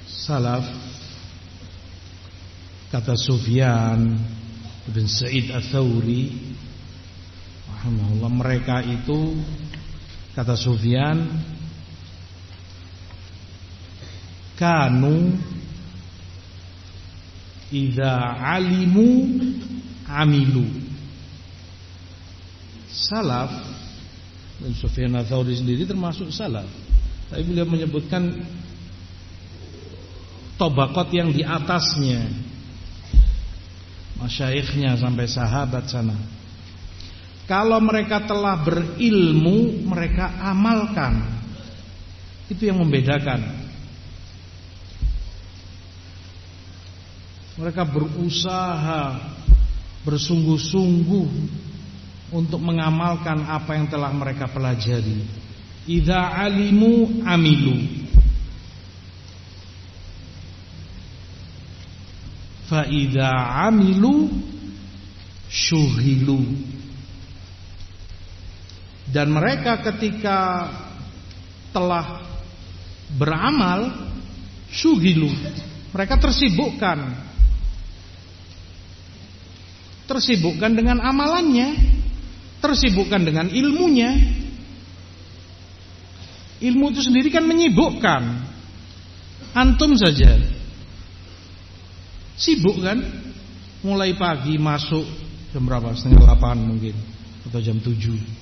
Salaf, kata Sufyan bin Sa'id Ats-Tsauri rahimahullah, mereka itu, kata Sufyan, kanu idza alimu amilu. Salaf, dan Sufyan Ats-Tsauri sendiri termasuk salaf, tapi beliau menyebutkan tabaqat yang di atasnya, masyaikhnya sampai sahabat sana. Kalau mereka telah berilmu, mereka amalkan. Itu yang membedakan. Mereka berusaha, bersungguh-sungguh untuk mengamalkan apa yang telah mereka pelajari. Idza alimu amilu, fa idza amilu syughilu. Dan mereka ketika telah beramal, syughilu, mereka tersibukkan dengan amalannya, tersibukkan dengan ilmunya. Ilmu itu sendiri kan menyibukkan. Antum saja sibuk kan, mulai pagi masuk jam berapa, 7:30 mungkin, atau jam 7,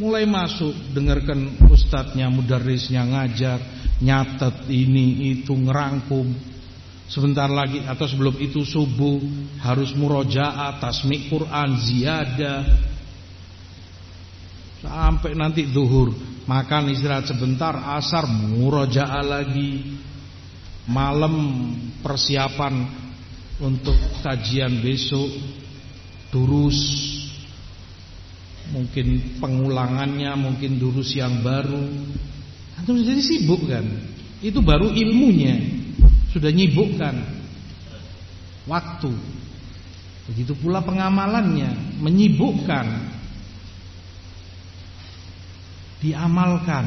mulai masuk, dengarkan ustadznya, mudarrisnya ngajar, nyatet ini itu, ngerangkum. Sebentar lagi atau sebelum itu subuh harus murojaah, tasmi' Quran, ziyadah, sampai nanti zuhur, makan istirahat sebentar, asar murojaah lagi, malam persiapan untuk kajian besok, durus, mungkin pengulangannya, mungkin durus yang baru. Antum jadi sibuk kan? Itu baru ilmunya, sudah nyibukkan waktu. Begitu pula pengamalannya, menyibukkan, diamalkan,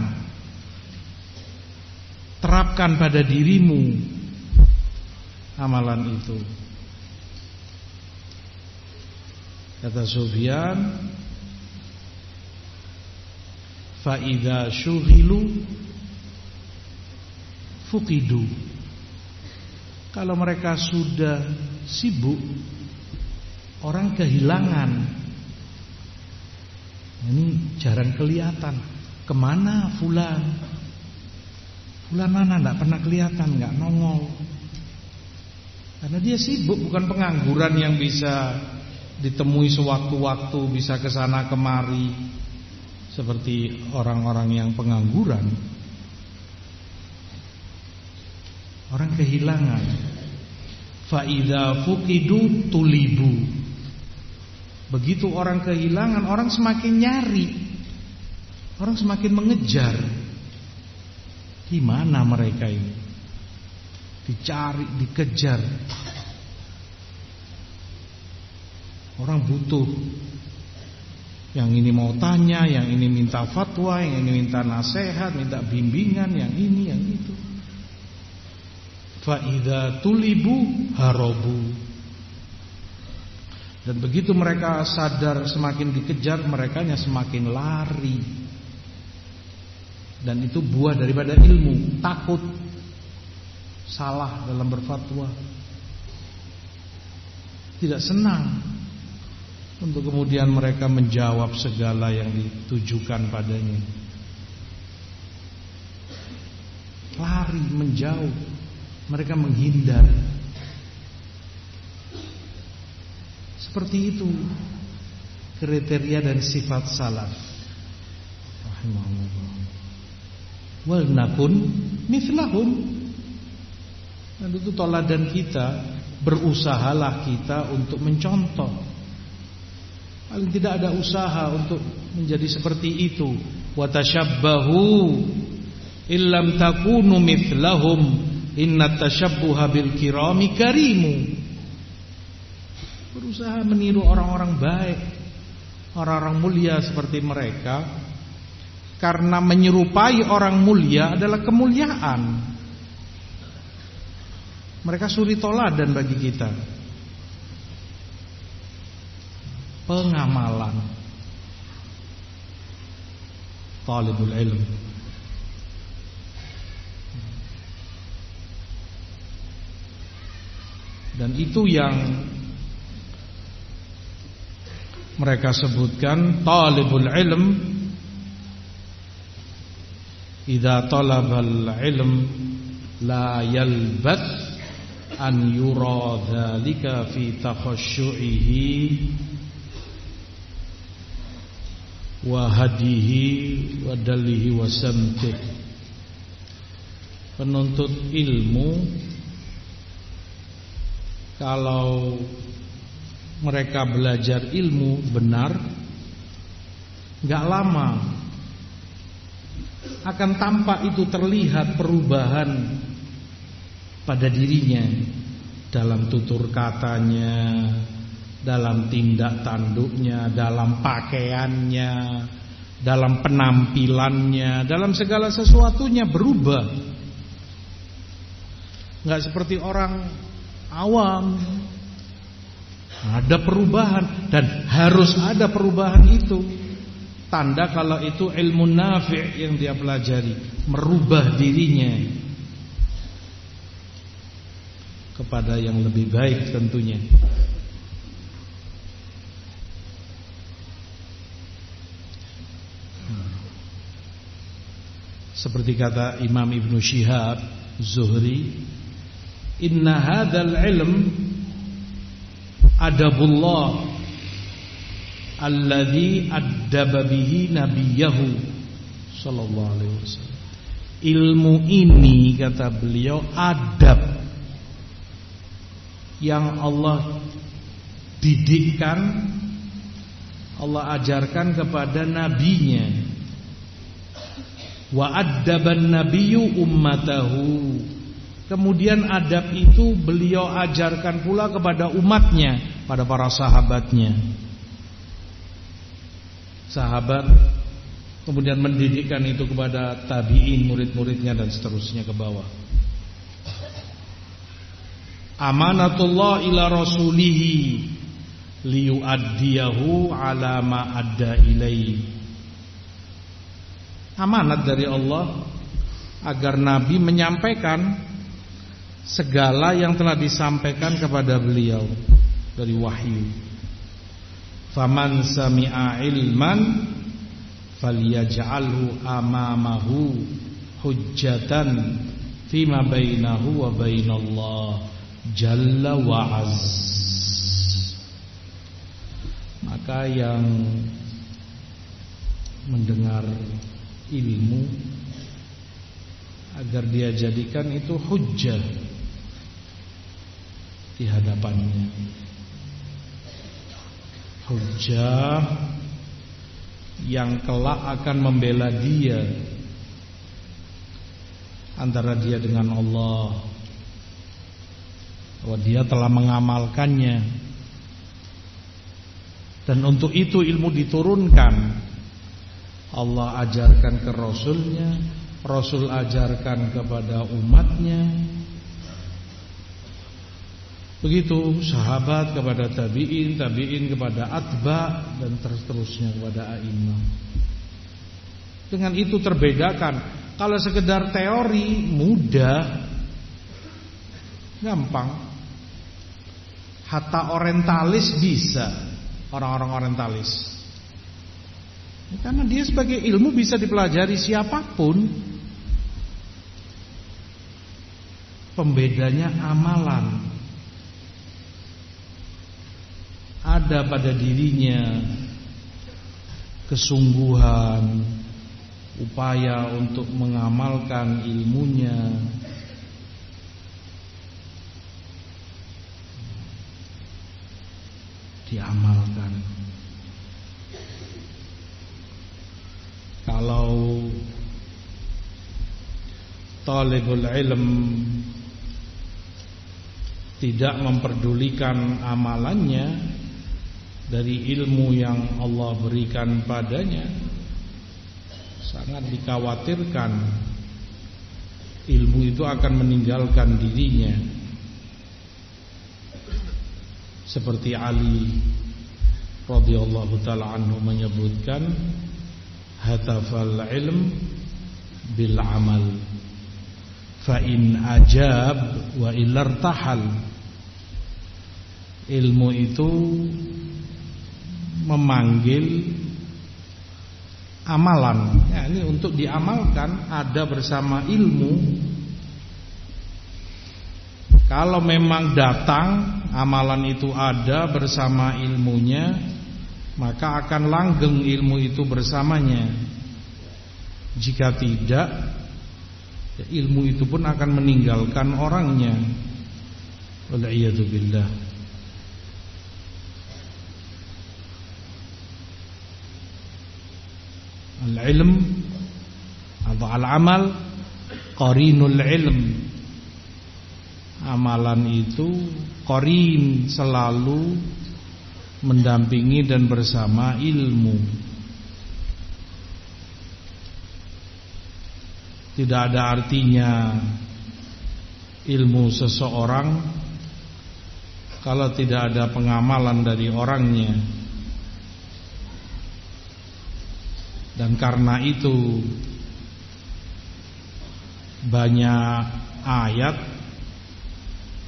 terapkan pada dirimu amalan itu. Kata Sufyan, fa idza syughilu fuqidu. Kalau mereka sudah sibuk, orang kehilangan. Ini jarang kelihatan. Kemana fulan? Fulan mana? Tidak pernah kelihatan, nggak nongol. Karena dia sibuk, bukan pengangguran yang bisa ditemui sewaktu-waktu, bisa kesana kemari seperti orang-orang yang pengangguran. Orang kehilangan. Fa idza fuqidu tulibu. Begitu orang kehilangan, orang semakin nyari, orang semakin mengejar. Di mana mereka ini? Dicari, dikejar. Orang butuh. Yang ini mau tanya, yang ini minta fatwa, yang ini minta nasihat, minta bimbingan, yang ini, yang itu. Fa idza tulibu harabu. Dan begitu mereka sadar semakin dikejar, merekanya semakin lari. Dan itu buah daripada ilmu, takut salah dalam berfatwa, tidak senang untuk kemudian mereka menjawab segala yang ditujukan padanya. Lari, menjauh, mereka menghindar. Seperti itu kriteria dan sifat salaf rahimahullah. Wal nakun mithlahum. Dan itu toladan kita, berusahalah kita untuk mencontoh. Paling tidak ada usaha untuk menjadi seperti itu. Wa tashabbahu illam takunu mithlahum inna tashabbuha bil kirami karimu. Berusaha meniru orang-orang baik, orang-orang mulia seperti mereka, karena menyerupai orang mulia adalah kemuliaan. Mereka suri toladan bagi kita. Pengamalan talibul ilm. Dan itu yang mereka sebutkan, talibul ilm idza talabal ilm la yalbath an yura dzalika fi takhasyu'ihi wa hadihi wa dalihi wa samtih. Penuntut ilmu kalau mereka belajar ilmu benar, gak lama akan tampak itu terlihat perubahan pada dirinya, dalam tutur katanya, dalam tindak tanduknya, dalam pakaiannya, dalam penampilannya, dalam segala sesuatunya berubah. Gak seperti orang awam. Ada perubahan, dan harus ada perubahan itu. Tanda kalau itu ilmu nafi' yang dia pelajari, merubah dirinya kepada yang lebih baik tentunya. Seperti kata Imam Ibnu Syihab Zuhri, inna hadzal ilm adabullah alladzi addaba bihi nabiyahu sallallahu alaihi wasallam. Ilmu ini, kata beliau, adab yang Allah didikkan, Allah ajarkan kepada nabinya. Wa addaban nabiyyu ummatahu, Kemudian adab itu beliau ajarkan pula kepada umatnya, pada para sahabatnya. Sahabat kemudian mendidikkan itu kepada tabi'in, murid-muridnya dan seterusnya ke bawah. Amanatullah ila rasulihi liyuaddiyahu ala ma adda ilaihi. Amanat dari Allah agar Nabi menyampaikan segala yang telah disampaikan kepada beliau dari wahyu. Faman sami'a ilman falyaj'alhu amamahu hujjatan fima bainahu wa bainallah jalla wa azz. Maka yang mendengar ilmu agar dia jadikan itu hujjah di hadapannya, hujjah yang kelak akan membela dia antara dia dengan Allah, bahwa dia telah mengamalkannya. Dan untuk itu ilmu diturunkan. Allah ajarkan ke Rasulnya, Rasul ajarkan kepada umatnya. Begitu sahabat kepada tabi'in, tabi'in kepada atba, dan seterusnya kepada a'immah. Dengan itu terbedakan. Kalau sekedar teori mudah, gampang. Hatta orientalis bisa, orang-orang orientalis. Karena dia sebagai ilmu bisa dipelajari siapapun. Pembedanya amalan. Ada pada dirinya kesungguhan, upaya untuk mengamalkan ilmunya. Diamalkan. Kalau talibul ilm tidak memperdulikan amalannya dari ilmu yang Allah berikan padanya, sangat dikhawatirkan ilmu itu akan meninggalkan dirinya. Seperti Ali radhiyallahu taala anhu menyebutkan, hatafal ilm bil amal fa in ajab wa illartahal. Ilmu itu memanggil amalan, ya, ini untuk diamalkan, ada bersama ilmu. Kalau memang datang amalan itu ada bersama ilmunya, maka akan langgeng ilmu itu bersamanya. Jika tidak, ya, ilmu itu pun akan meninggalkan orangnya. Wal'iyadu billah. Al-ilm atau al-amal qarinul ilm. Amalan itu qarin, selalu mendampingi dan bersama ilmu. Tidak ada artinya ilmu seseorang kalau tidak ada pengamalan dari orangnya. Dan karena itu banyak ayat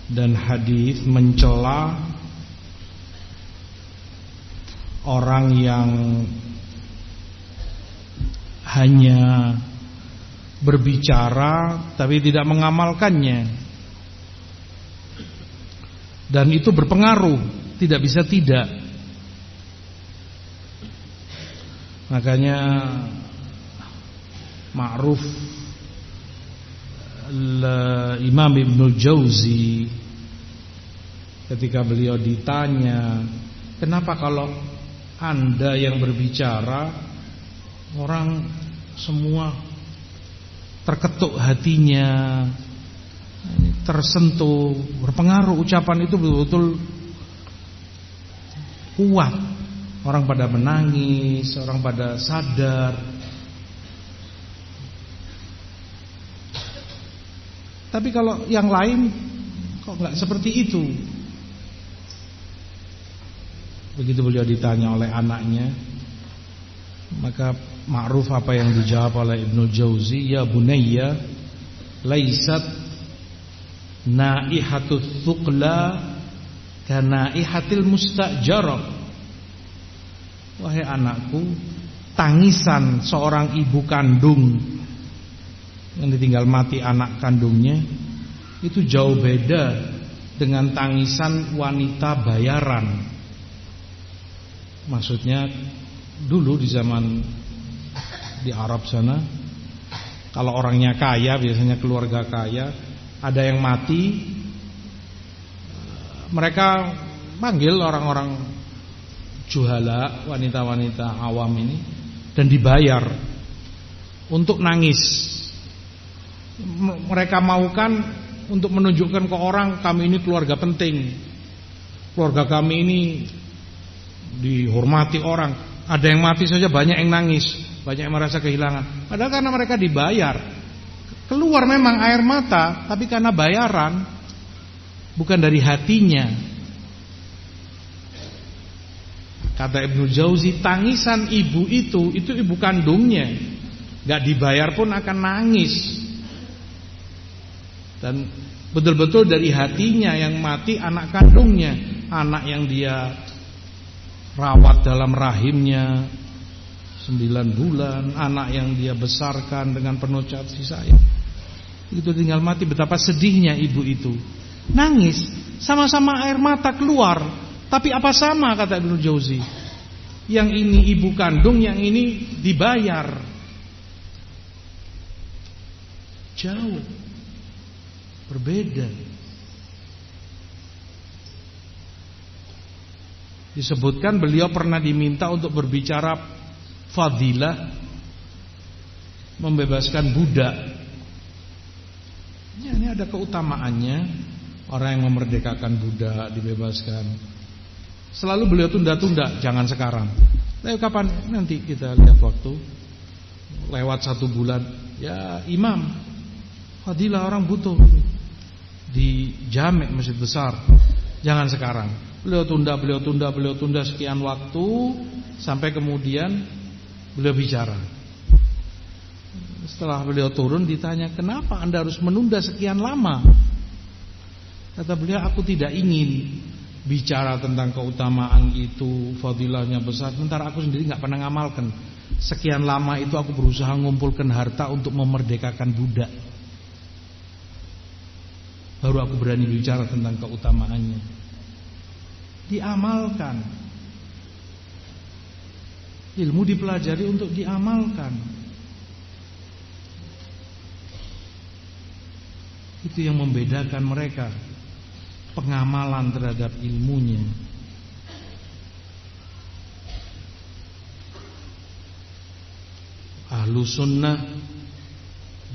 dan hadis mencela orang yang hanya berbicara tapi tidak mengamalkannya. Dan itu berpengaruh, tidak bisa tidak. Makanya ma'ruf Imam Ibnul Jauzi ketika beliau ditanya, kenapa kalau Anda yang berbicara orang semua terketuk hatinya? tersentuh, berpengaruh. Ucapan itu betul-betul kuat. Orang pada menangis, orang pada sadar. Tapi kalau yang lain kok nggak seperti itu. Begitu beliau ditanya oleh anaknya, maka ma'ruf apa yang dijawab oleh Ibnu Jauzi, ya bunayya laisat naihatut thuqla kanaihatil mustajarah. Wahai anakku, tangisan seorang ibu kandung yang ditinggal mati anak kandungnya itu jauh beda dengan tangisan wanita bayaran. Maksudnya dulu di zaman di Arab sana, kalau orangnya kaya, biasanya keluarga kaya, ada yang mati, mereka panggil orang-orang juhala, wanita-wanita awam ini, dan dibayar untuk nangis. Mereka maukan untuk menunjukkan ke orang, kami ini keluarga penting, keluarga kami ini dihormati orang. Ada yang mati saja banyak yang nangis, banyak yang merasa kehilangan. Padahal karena mereka dibayar, keluar memang air mata, tapi karena bayaran, bukan dari hatinya. Kata Ibnu Jauzi, tangisan ibu itu ibu kandungnya, gak dibayar pun akan nangis. Dan betul-betul dari hatinya yang mati anak kandungnya, anak yang dia rawat dalam rahimnya 9 bulan, anak yang dia besarkan dengan penuh kasih sayang. Itu tinggal mati, betapa sedihnya ibu itu. Nangis, sama-sama air mata keluar. Tapi apa sama, kata Ibnu Jauzi, yang ini ibu kandung, yang ini dibayar. Jauh berbeda. Disebutkan beliau pernah diminta untuk berbicara fadilah membebaskan budak. Ya, ini ada keutamaannya. Orang yang memerdekakan budak dibebaskan. Selalu beliau tunda-tunda, jangan sekarang. Ayo kapan? Nanti kita lihat waktu. Lewat 1 bulan. Ya imam, fadilah orang butuh di jamek masjid besar. Jangan sekarang. Beliau tunda sekian waktu, sampai kemudian beliau bicara. Setelah beliau turun ditanya, kenapa Anda harus menunda sekian lama? Kata beliau, aku tidak ingin bicara tentang keutamaan itu, fadilahnya besar, sementara aku sendiri gak pernah ngamalkan. Sekian lama itu aku berusaha mengumpulkan harta untuk memerdekakan budak. Baru aku berani bicara tentang keutamaannya. Diamalkan. Ilmu dipelajari untuk diamalkan. Itu yang membedakan mereka, pengamalan terhadap ilmunya. Ahlu sunnah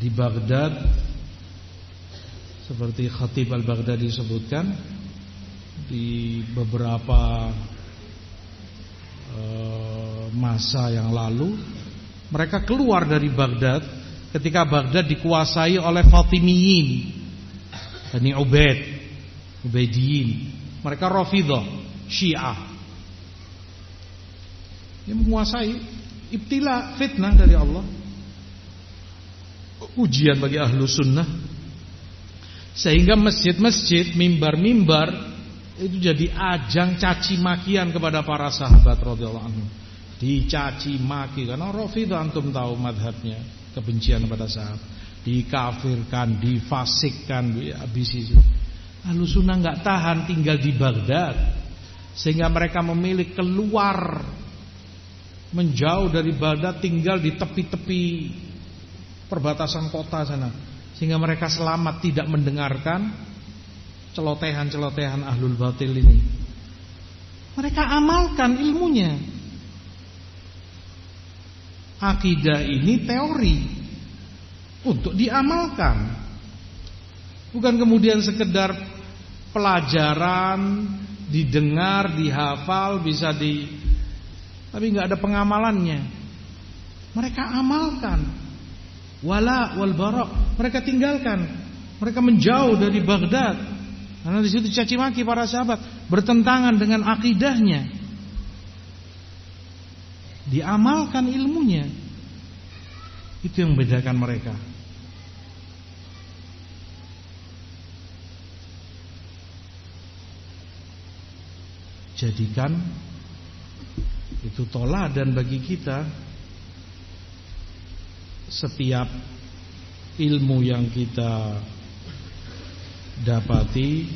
di Baghdad, seperti Khatib al-Baghdadi disebutkan, di beberapa masa yang lalu, mereka keluar dari Baghdad ketika Baghdad dikuasai oleh Fatimiyin, Bani Ubaidiyin. Mereka Rafidhah, Syiah. Dia menguasai, ibtila, fitnah dari Allah, ujian bagi ahlu sunnah. Sehingga masjid-masjid, mimbar-mimbar itu jadi ajang caci makian kepada para sahabat radhiyallahu anhum. Dicaci maki karena Rafidhah, antum tahu madhabnya, kebencian kepada sahabat, dikafirkan, difasikkan, dihabisi. Ahlu sunnah gak tahan tinggal di Baghdad, sehingga mereka memilih keluar, menjauh dari Baghdad, tinggal di tepi-tepi perbatasan kota sana, sehingga mereka selamat, tidak mendengarkan celotehan-celotehan ahlul batil ini. Mereka amalkan ilmunya. Akidah ini teori untuk diamalkan. Bukan kemudian sekedar pelajaran, didengar, dihafal, tapi nggak ada pengamalannya. Mereka amalkan. Wala wal bara, mereka tinggalkan. Mereka menjauh dari Baghdad. Karena di situ caci maki para sahabat, bertentangan dengan akidahnya. Diamalkan ilmunya. Itu yang membedakan mereka. Jadikan itu toladan bagi kita. Setiap ilmu yang kita dapati,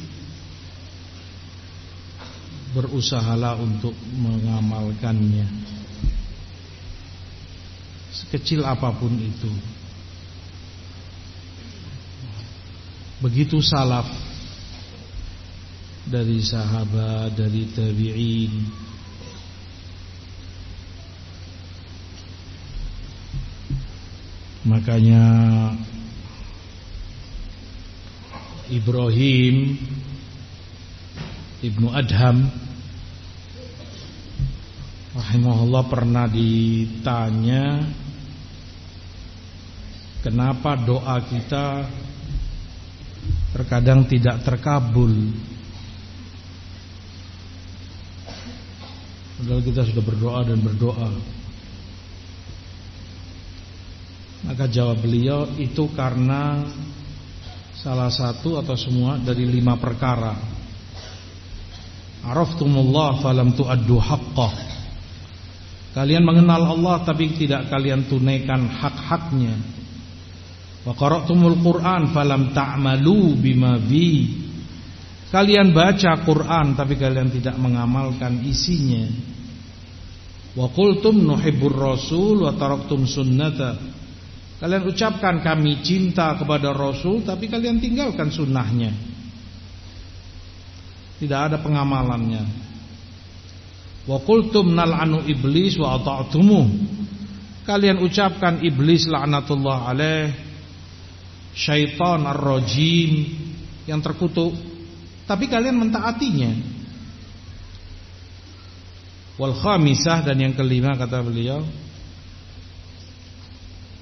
berusahalah untuk mengamalkannya, sekecil apapun itu. Begitu salaf, dari sahabat, dari tabi'in. Makanya Ibrahim Ibnu Adham rahimahullah pernah ditanya, kenapa doa kita terkadang tidak terkabul, padahal kita sudah berdoa dan berdoa. Maka jawab beliau, itu karena salah satu atau semua dari 5 perkara. Araftumullah falam tu'addu haqqah. Kalian mengenal Allah tapi tidak kalian tunaikan hak-haknya. Wa qara'tumul Qur'an falam ta'malu bima fi. Kalian baca Quran tapi kalian tidak mengamalkan isinya. Wa qultum nuhibbur rasul wa taraktum sunnata. Kalian ucapkan kami cinta kepada Rasul, tapi kalian tinggalkan sunnahnya. Tidak ada pengamalannya. Wa qultum nal'anu iblis wa ata'tumuh. Kalian ucapkan iblis laknatullah alaih, syaitan ar-rajim, yang terkutuk, tapi kalian mentaatinya. Wal khamisah, dan yang kelima kata beliau,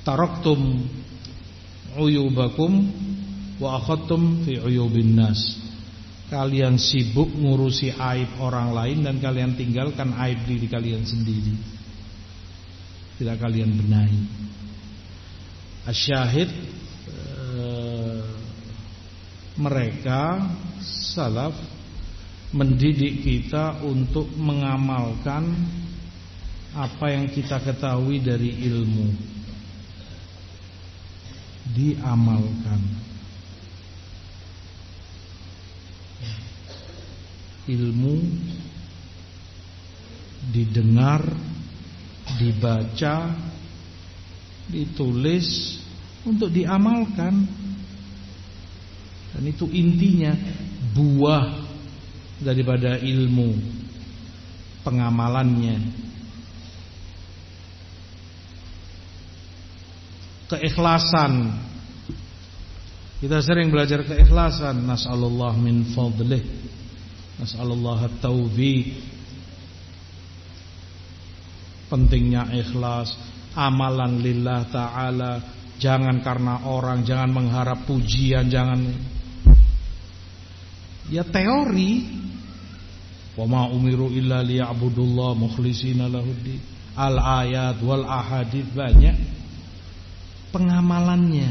taraktum uyubakum wa akhadtum fi uyubin nas. Kalian sibuk ngurusi aib orang lain dan kalian tinggalkan aib diri kalian sendiri. Tidak kalian benahi. Asyahid, mereka salaf mendidik kita untuk mengamalkan apa yang kita ketahui dari ilmu. Diamalkan. Ilmu didengar, dibaca, ditulis untuk diamalkan. Dan itu intinya, buah daripada ilmu, pengamalannya. Keikhlasan. Kita sering belajar keikhlasan. Nas'alullah min fadlih, nas'alullah at-taufiq. Pentingnya ikhlas, amalan lillah ta'ala. Jangan karena orang, jangan mengharap pujian, jangan. Ya teori. Wa ma umiru illa liya'budullah mukhlishina lahuddin. Al-ayat wal ahadits banyak. Pengamalannya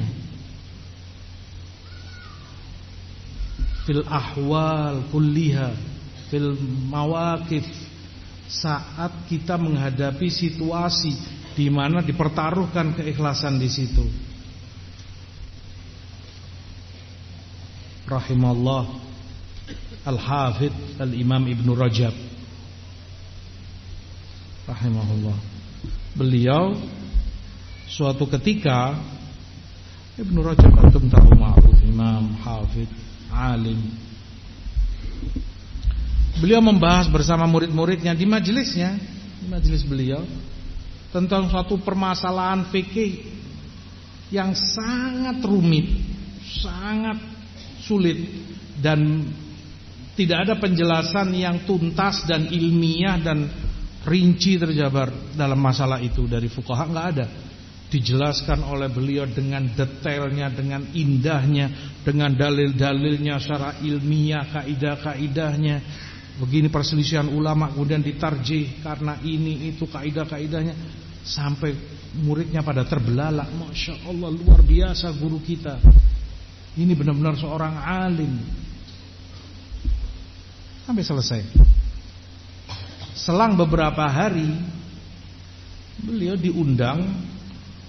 fil ahwal kulliha, fil mawaqif, saat kita menghadapi situasi di mana dipertaruhkan keikhlasan di situ. Rahimallah Al-Hafidh Al-Imam Ibnu Rajab rahimahullah. Beliau suatu ketika, Ibnu Rajab antum tahu ma'ruf, imam, hafidh, alim. Beliau membahas bersama murid-muridnya di majelisnya, di majelis beliau, tentang suatu permasalahan fikih yang sangat rumit, sangat sulit dan tidak ada penjelasan yang tuntas dan ilmiah dan rinci terjabar dalam masalah itu dari fuqaha, enggak ada. Dijelaskan oleh beliau dengan detailnya, dengan indahnya, dengan dalil-dalilnya secara ilmiah, kaidah-kaidahnya. Begini perselisihan ulama, kemudian ditarjih karena ini itu kaidah-kaidahnya, sampai muridnya pada terbelalak. Masya Allah, luar biasa guru kita. Ini benar-benar seorang alim. Sampai selesai. Selang beberapa hari beliau diundang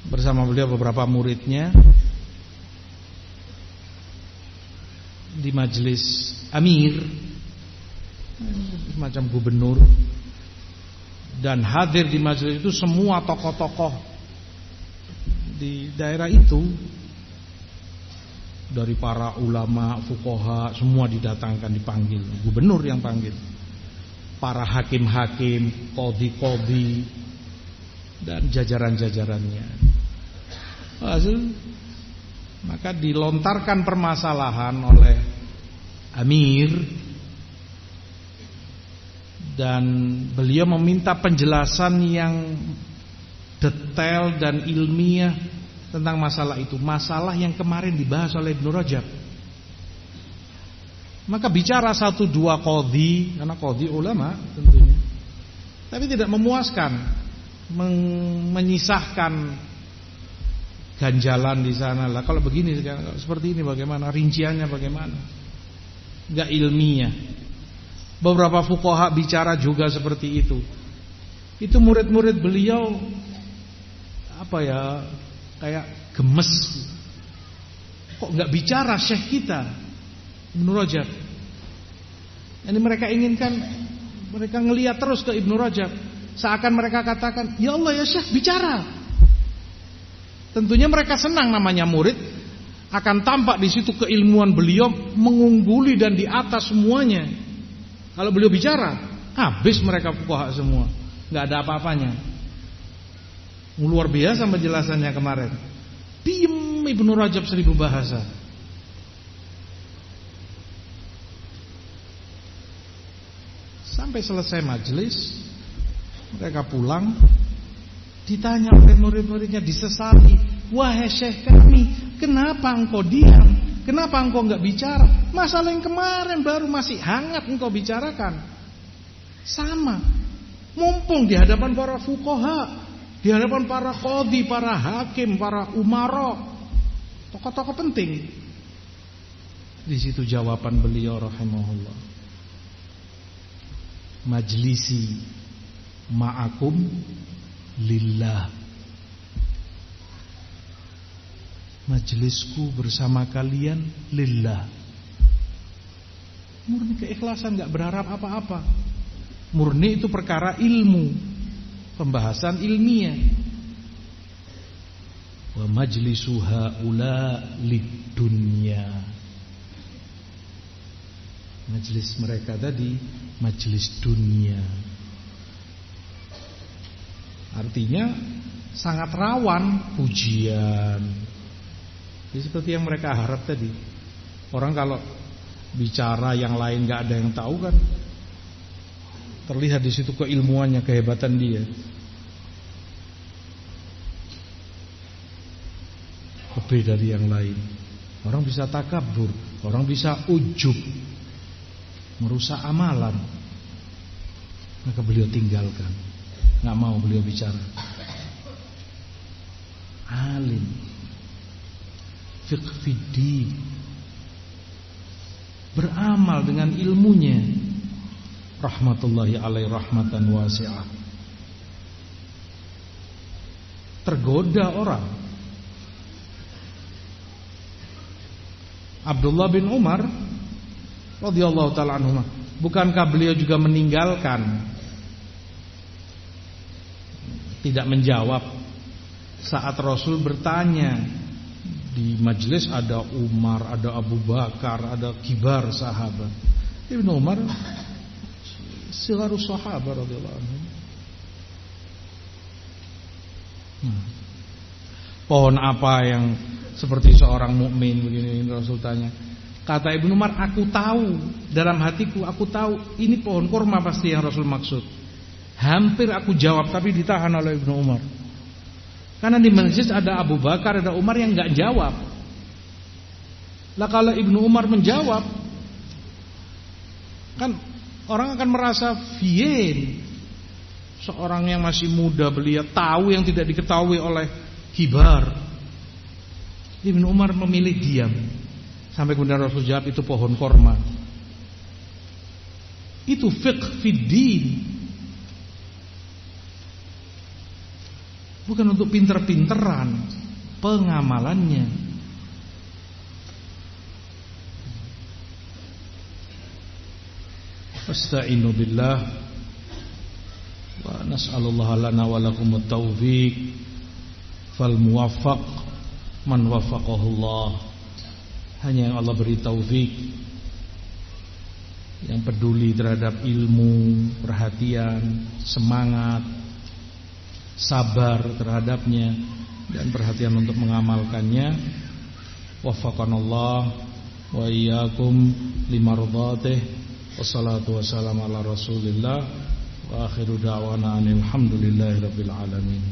bersama beliau beberapa muridnya di majelis amir, semacam gubernur, dan hadir di majelis itu semua tokoh-tokoh di daerah itu, dari para ulama, fuqaha, semua didatangkan, dipanggil. Gubernur yang panggil, para hakim-hakim, qadhi-qadhi, dan jajaran-jajarannya. Maka dilontarkan permasalahan oleh amir, dan beliau meminta penjelasan yang detail dan ilmiah tentang masalah itu, masalah yang kemarin dibahas oleh Ibnu Rajab. Maka bicara 1-2 qadhi, karena qadhi ulama tentunya, tapi tidak memuaskan, menyisahkan ganjalan di sana lah. Kalau begini sekarang, seperti ini bagaimana, rinciannya bagaimana, enggak ilmiah. Beberapa fuqaha bicara juga seperti itu. Itu murid-murid beliau kayak gemes. Kok enggak bicara syekh kita Ibnu Rajab? Ini mereka inginkan, mereka ngelihat terus ke Ibnu Rajab, seakan mereka katakan, ya Allah ya syekh, bicara. Tentunya mereka senang, namanya murid, akan tampak di situ keilmuan beliau mengungguli dan di atas semuanya. Kalau beliau bicara, habis mereka fuqaha semua, nggak ada apa-apanya. Luar biasa penjelasannya kemarin. Diem Ibnu Rajab 1000 bahasa. Sampai selesai majelis, mereka pulang. Ditanya oleh murid-muridnya, disesali, wahai syekh kami, kenapa engkau diam? Kenapa engkau enggak bicara? Masalah yang kemarin baru masih hangat engkau bicarakan. Sama, mumpung di hadapan para fuqaha, di hadapan para qadhi, para hakim, para umara, tokoh-tokoh penting. Di situ jawaban beliau rahimahullah, majlisi ma'akum lillah, majelisku bersama kalian lillah. Murni keikhlasan, gak berharap apa-apa. Murni itu perkara ilmu, pembahasan ilmiah. Wa majlisu haula lidunya, majelis mereka tadi majelis dunia. Artinya sangat rawan pujian. Jadi seperti yang mereka harap tadi. Orang kalau bicara yang lain gak ada yang tahu kan, terlihat di situ keilmuannya, kehebatan dia. Lebih dari yang lain. Orang bisa takabur, orang bisa ujub, merusak amalan. Maka beliau tinggalkan, nggak mau beliau bicara. Alim, fiqh fiddin, beramal dengan ilmunya, rahmatullahi alaihi rahmatan wasi'ah. Tergoda orang. Abdullah bin Umar radhiyallahu ta'ala anhuma, bukankah beliau juga meninggalkan, tidak menjawab saat Rasul bertanya? Di majelis ada Umar, ada Abu Bakar, ada kibar sahabat. Ibnu Umar sigharus sahabat radhiyallahu anhu. Pohon apa yang seperti seorang mukmin begini? Rasul tanya. Kata Ibnu Umar, aku tahu, dalam hatiku aku tahu ini pohon kurma pasti yang Rasul maksud. Hampir aku jawab tapi ditahan oleh Ibnu Umar. Karena di masjid ada Abu Bakar, ada Umar yang gak jawab. Lah kalau Ibnu Umar menjawab, kan orang akan merasa fiyen. Seorang yang masih muda belia tahu yang tidak diketahui oleh kibar. Ibnu Umar memilih diam. Sampai kemudian Rasul jawab itu pohon korma. Itu fiqh fiddin. Bukan untuk pinter-pinteran, pengamalannya. Astagfirullah billah wa nas'alullaha lana wa lakumut taufiq fal muwaffaq man waffaqahullah. Hanya yang Allah beri taufik, yang peduli terhadap ilmu, perhatian, semangat, sabar terhadapnya, dan perhatian untuk mengamalkannya. Waffaqanallah wa iyyakum limardhatih. Wassalatu wassalamu ala Rasulillah wa akhiru da'wana alhamdulillahi rabbil alamin.